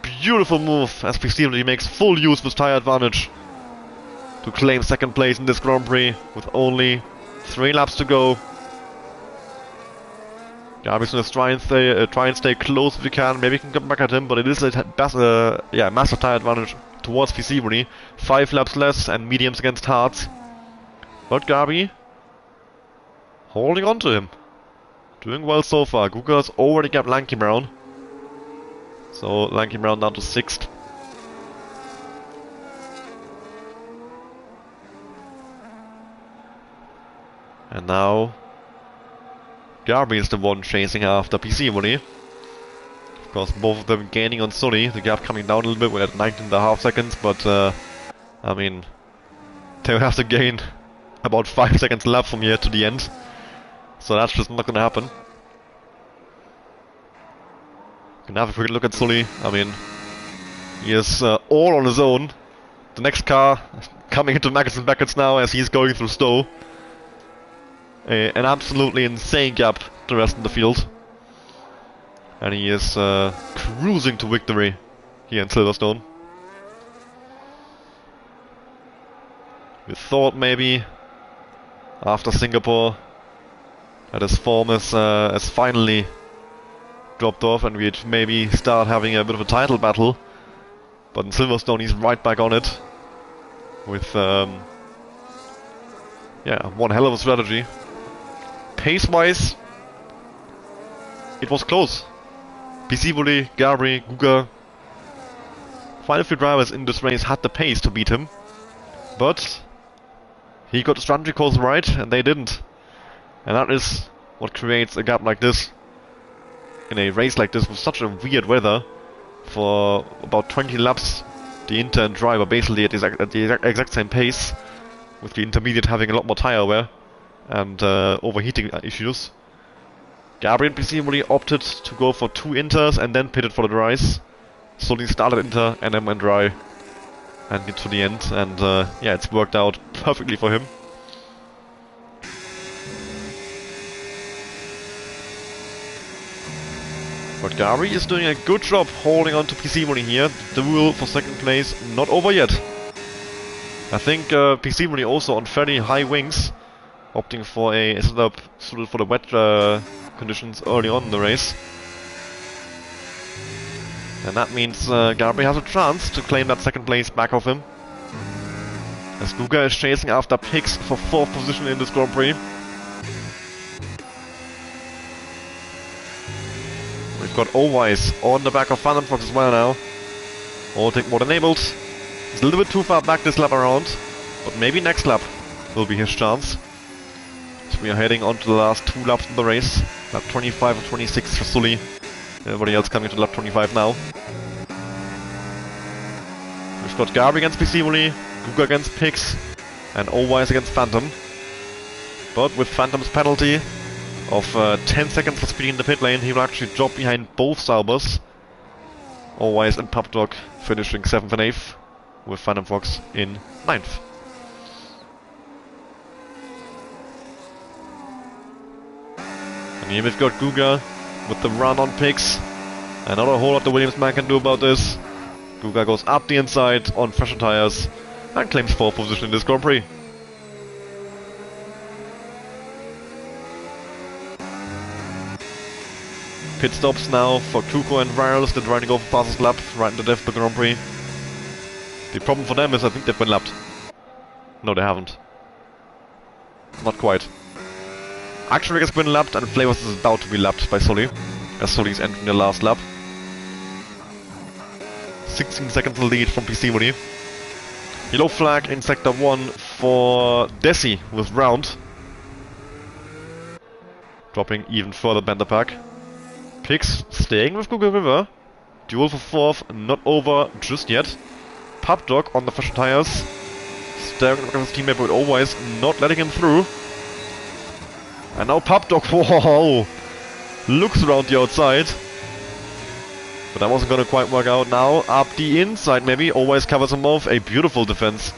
Beautiful move as Piscivoli makes full use of his tire advantage to claim second place in this Grand Prix with only 3 laps to go. Gabri's gonna try and stay close if he can. Maybe he can come back at him, but it is a massive tire advantage towards Piscivoli. 5 laps less and mediums against hards. But Gabri holding on to him. Doing well so far. Guga's already got Lanky Brown. So Lanky Brown down to 6th. And now Gabri is the one chasing after Piscivoli. Of course, both of them gaining on Sully. The gap coming down a little bit. We're at 19.5 seconds, but I mean, they will have to gain about 5 seconds left from here to the end. So that's just not gonna happen. Gonna have a quick look at Sully. I mean, he is all on his own. The next car coming into Magnussen Beckett now as he's going through Stowe. An absolutely insane gap to the rest of the field. And he is cruising to victory here in Silverstone. We thought maybe after Singapore that his form has finally dropped off and we'd maybe start having a bit of a title battle. But in Silverstone he's right back on it with one hell of a strategy. Pace-wise, it was close. Piscivoli, Gabri, Guga, quite a few drivers in this race had the pace to beat him, but he got the strategy calls right and they didn't. And that is what creates a gap like this in a race like this with such a weird weather. For about 20 laps the Inter and driver basically at the exact same pace, with the intermediate having a lot more tire wear and overheating issues. Gabri and Piscivoli opted to go for 2 Inters and then pitted for the dries. Sully started Inter and then went dry and get to the end, and yeah, it's worked out perfectly for him. But Gabri is doing a good job holding on to Piscivoli here. The duel for second place not over yet. I think Piscivoli also on fairly high wings, opting for a setup suited for the wet conditions early on in the race. And that means Gabri has a chance to claim that second place back of him. As Guga is chasing after Pix for 4th position in this Grand Prix. We've got Owise on the back of Phantom Fox as well now. Overtake mode enabled. He's a little bit too far back this lap around, but maybe next lap will be his chance. So we are heading on to the last 2 laps of the race. Lap 25 or 26 for Sully. Everybody else coming to lap 25 now. We've got Gabri against Piscivoli, Guga against Pix, and Owise against Phantom. But with Phantom's penalty of 10 seconds for speeding in the pit lane, he will actually drop behind both Saubers. Owise and Pupdog finishing 7th and 8th, with Phantom Fox in 9th. And here we've got Guga with the run on Pix. And not a whole lot the Williams man can do about this. Guga goes up the inside on fresher tires and claims 4th position in this Grand Prix. Pit stops now for Kuko and Viral, still trying to go for fastest lap right in the depth of the Grand Prix. The problem for them is I think they've been lapped. No, they haven't. Not quite. Action Rig has been lapped and Flavors is about to be lapped by Sully, as Sully is entering the last lap. 16 seconds lead from PC Woody. Yellow flag in sector 1 for Desi with Round. Dropping even further Bender pack. Pix staying with Google River. Duel for 4th, not over just yet. Pub Dog on the fresher tires. Staring at his teammate but always not letting him through. And now Pub Dog, whoa, looks around the outside. But that wasn't gonna quite work out now. Up the inside maybe, always covers him off. A beautiful defense.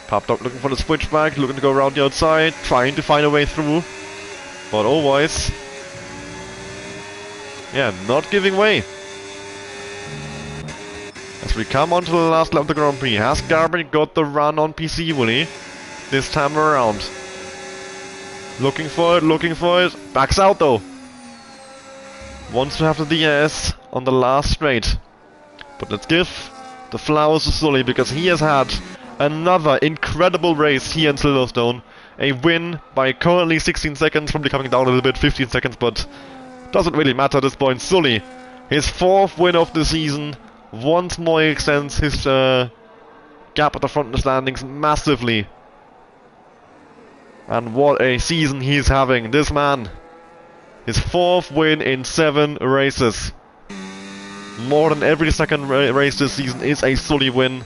Pub Dog looking for the switchback, looking to go around the outside, trying to find a way through. But always, yeah, not giving way. As we come on to the last lap of the Grand Prix, has Garby got the run on PC Woody this time around? Looking for it, backs out though. Wants to have the DRS on the last straight. But let's give the flowers to Sully because he has had another incredible race here in Silverstone. A win by currently 16 seconds, probably coming down a little bit, 15 seconds, but doesn't really matter at this point. Sully, his 4th win of the season, once more extends his gap at the front of the standings massively. And what a season he's having, this man. His 4th win in 7 races. More than every second race this season is a Sully win.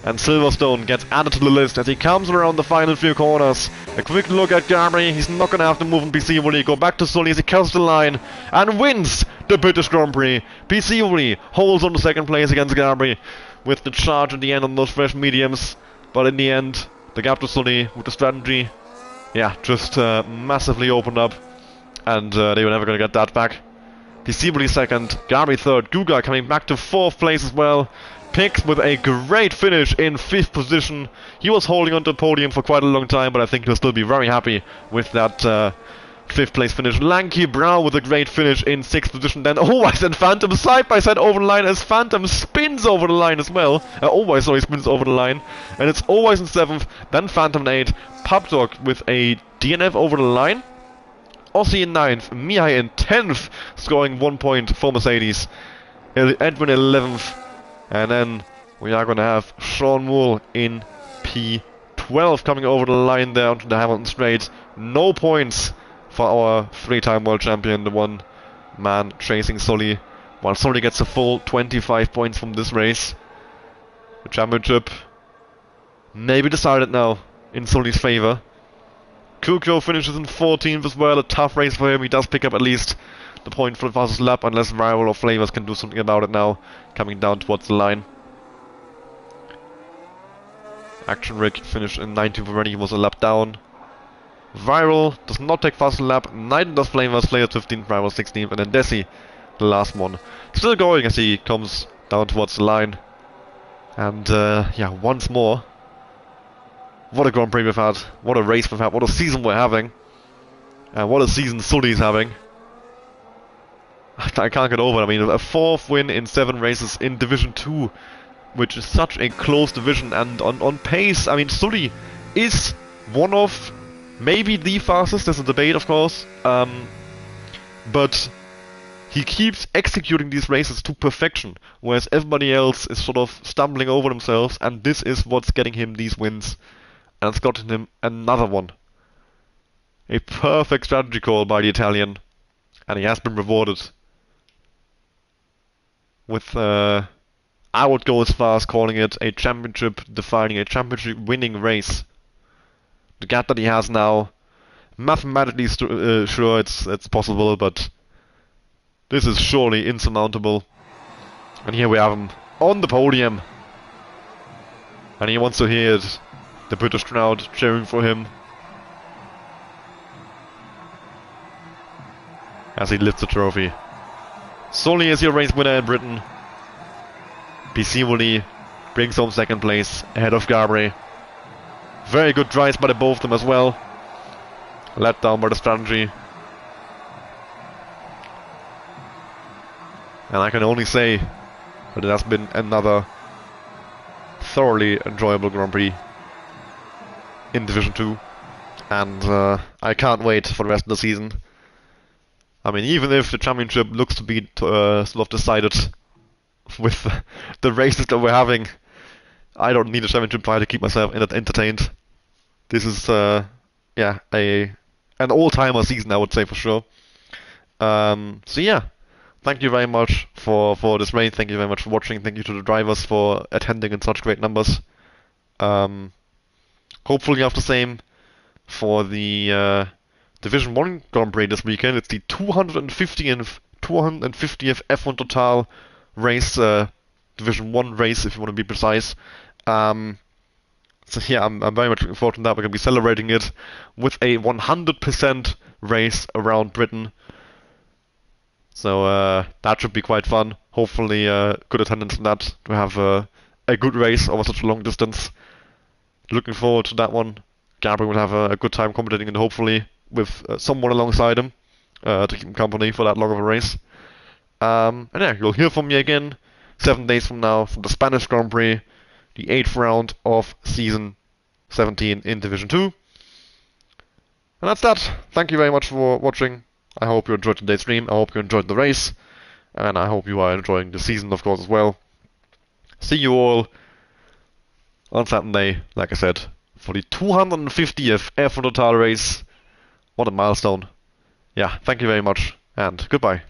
And Silverstone gets added to the list as he comes around the final few corners. A quick look at Garby, he's not going to have to move in PC Woody. Go back to Sully as he cuts the line and wins the British Grand Prix. PC Woody holds on to 2nd place against Garby with the charge at the end on those fresh mediums. But in the end, the gap to Sully with the strategy, yeah, just massively opened up. And they were never going to get that back. PC Woody 2nd, Garby 3rd, Guga coming back to 4th place as well. Pix with a great finish in 5th position. He was holding on to the podium for quite a long time, but I think he'll still be very happy with that 5th place finish. Lanky Brown with a great finish in 6th position. Then Always and Phantom side by side over the line as Phantom spins over the line as well. Always spins over the line. And it's Always in 7th, then Phantom in 8th. Pub Dog with a DNF over the line. Aussie in 9th, Mihai in 10th, scoring 1 point for Mercedes. Edwin 11th. And then we are going to have Sean Moore in P12 coming over the line there onto the Hamilton Straight. No points for our 3-time world champion, the one man chasing Sully. While Sully gets a full 25 points from this race. The championship maybe decided now in Sully's favour. Kuko finishes in 14th as well, a tough race for him. He does pick up at least the point for the fastest lap, unless Viral or Flavors can do something about it now, coming down towards the line. Action Rig finished in 19th already, he was a lap down. Viral does not take fastest lap, neither does Flavors, 15th, Viral 16th, and then Desi, the last one. Still going as he comes down towards the line. And yeah, once more, what a Grand Prix we've had, what a race we've had, what a season we're having. And what a season Sully's having. I can't get over it. I mean, a 4th win in 7 races in Division 2, which is such a close division, and on pace, I mean, Sully is one of, maybe the fastest, there's a debate of course, but he keeps executing these races to perfection, whereas everybody else is sort of stumbling over themselves, and this is what's getting him these wins, and it's gotten him another one. A perfect strategy call by the Italian, and he has been rewarded with, I would go as far as calling it a championship-defining, a championship-winning race. The gap that he has now, mathematically sure it's possible, but this is surely insurmountable. And here we have him on the podium, and he wants to hear it, the British crowd cheering for him as he lifts the trophy. Sully is your race winner in Britain. Piscioli brings home second place ahead of Gabri. Very good drives by the both of them as well. Let down by the strategy. And I can only say that it has been another thoroughly enjoyable Grand Prix in Division 2. And I can't wait for the rest of the season. I mean, even if the championship looks to be sort of decided with the races that we're having, I don't need a championship try to keep myself entertained. This is, yeah, an all-timer season, I would say for sure. So yeah, thank you very much for this race. Thank you very much for watching. Thank you to the drivers for attending in such great numbers. Hopefully you have the same for the Division 1 Grand Prix this weekend. It's the 250th F1 Total race, Division 1 race if you want to be precise. So yeah, I'm very much looking forward to that. We're going to be celebrating it with a 100% race around Britain. So that should be quite fun. Hopefully good attendance in that, to have a good race over such a long distance. Looking forward to that one. Gabriel will have a good time commentating, and hopefully with someone alongside him to keep him company for that long of a race. And yeah, you'll hear from me again 7 days from now from the Spanish Grand Prix, the 8th round of Season 17 in Division 2. And that's that. Thank you very much for watching. I hope you enjoyed today's stream. I hope you enjoyed the race. And I hope you are enjoying the season, of course, as well. See you all on Saturday, like I said, for the 250th F1 Total race. What a milestone. Yeah, thank you very much, and goodbye.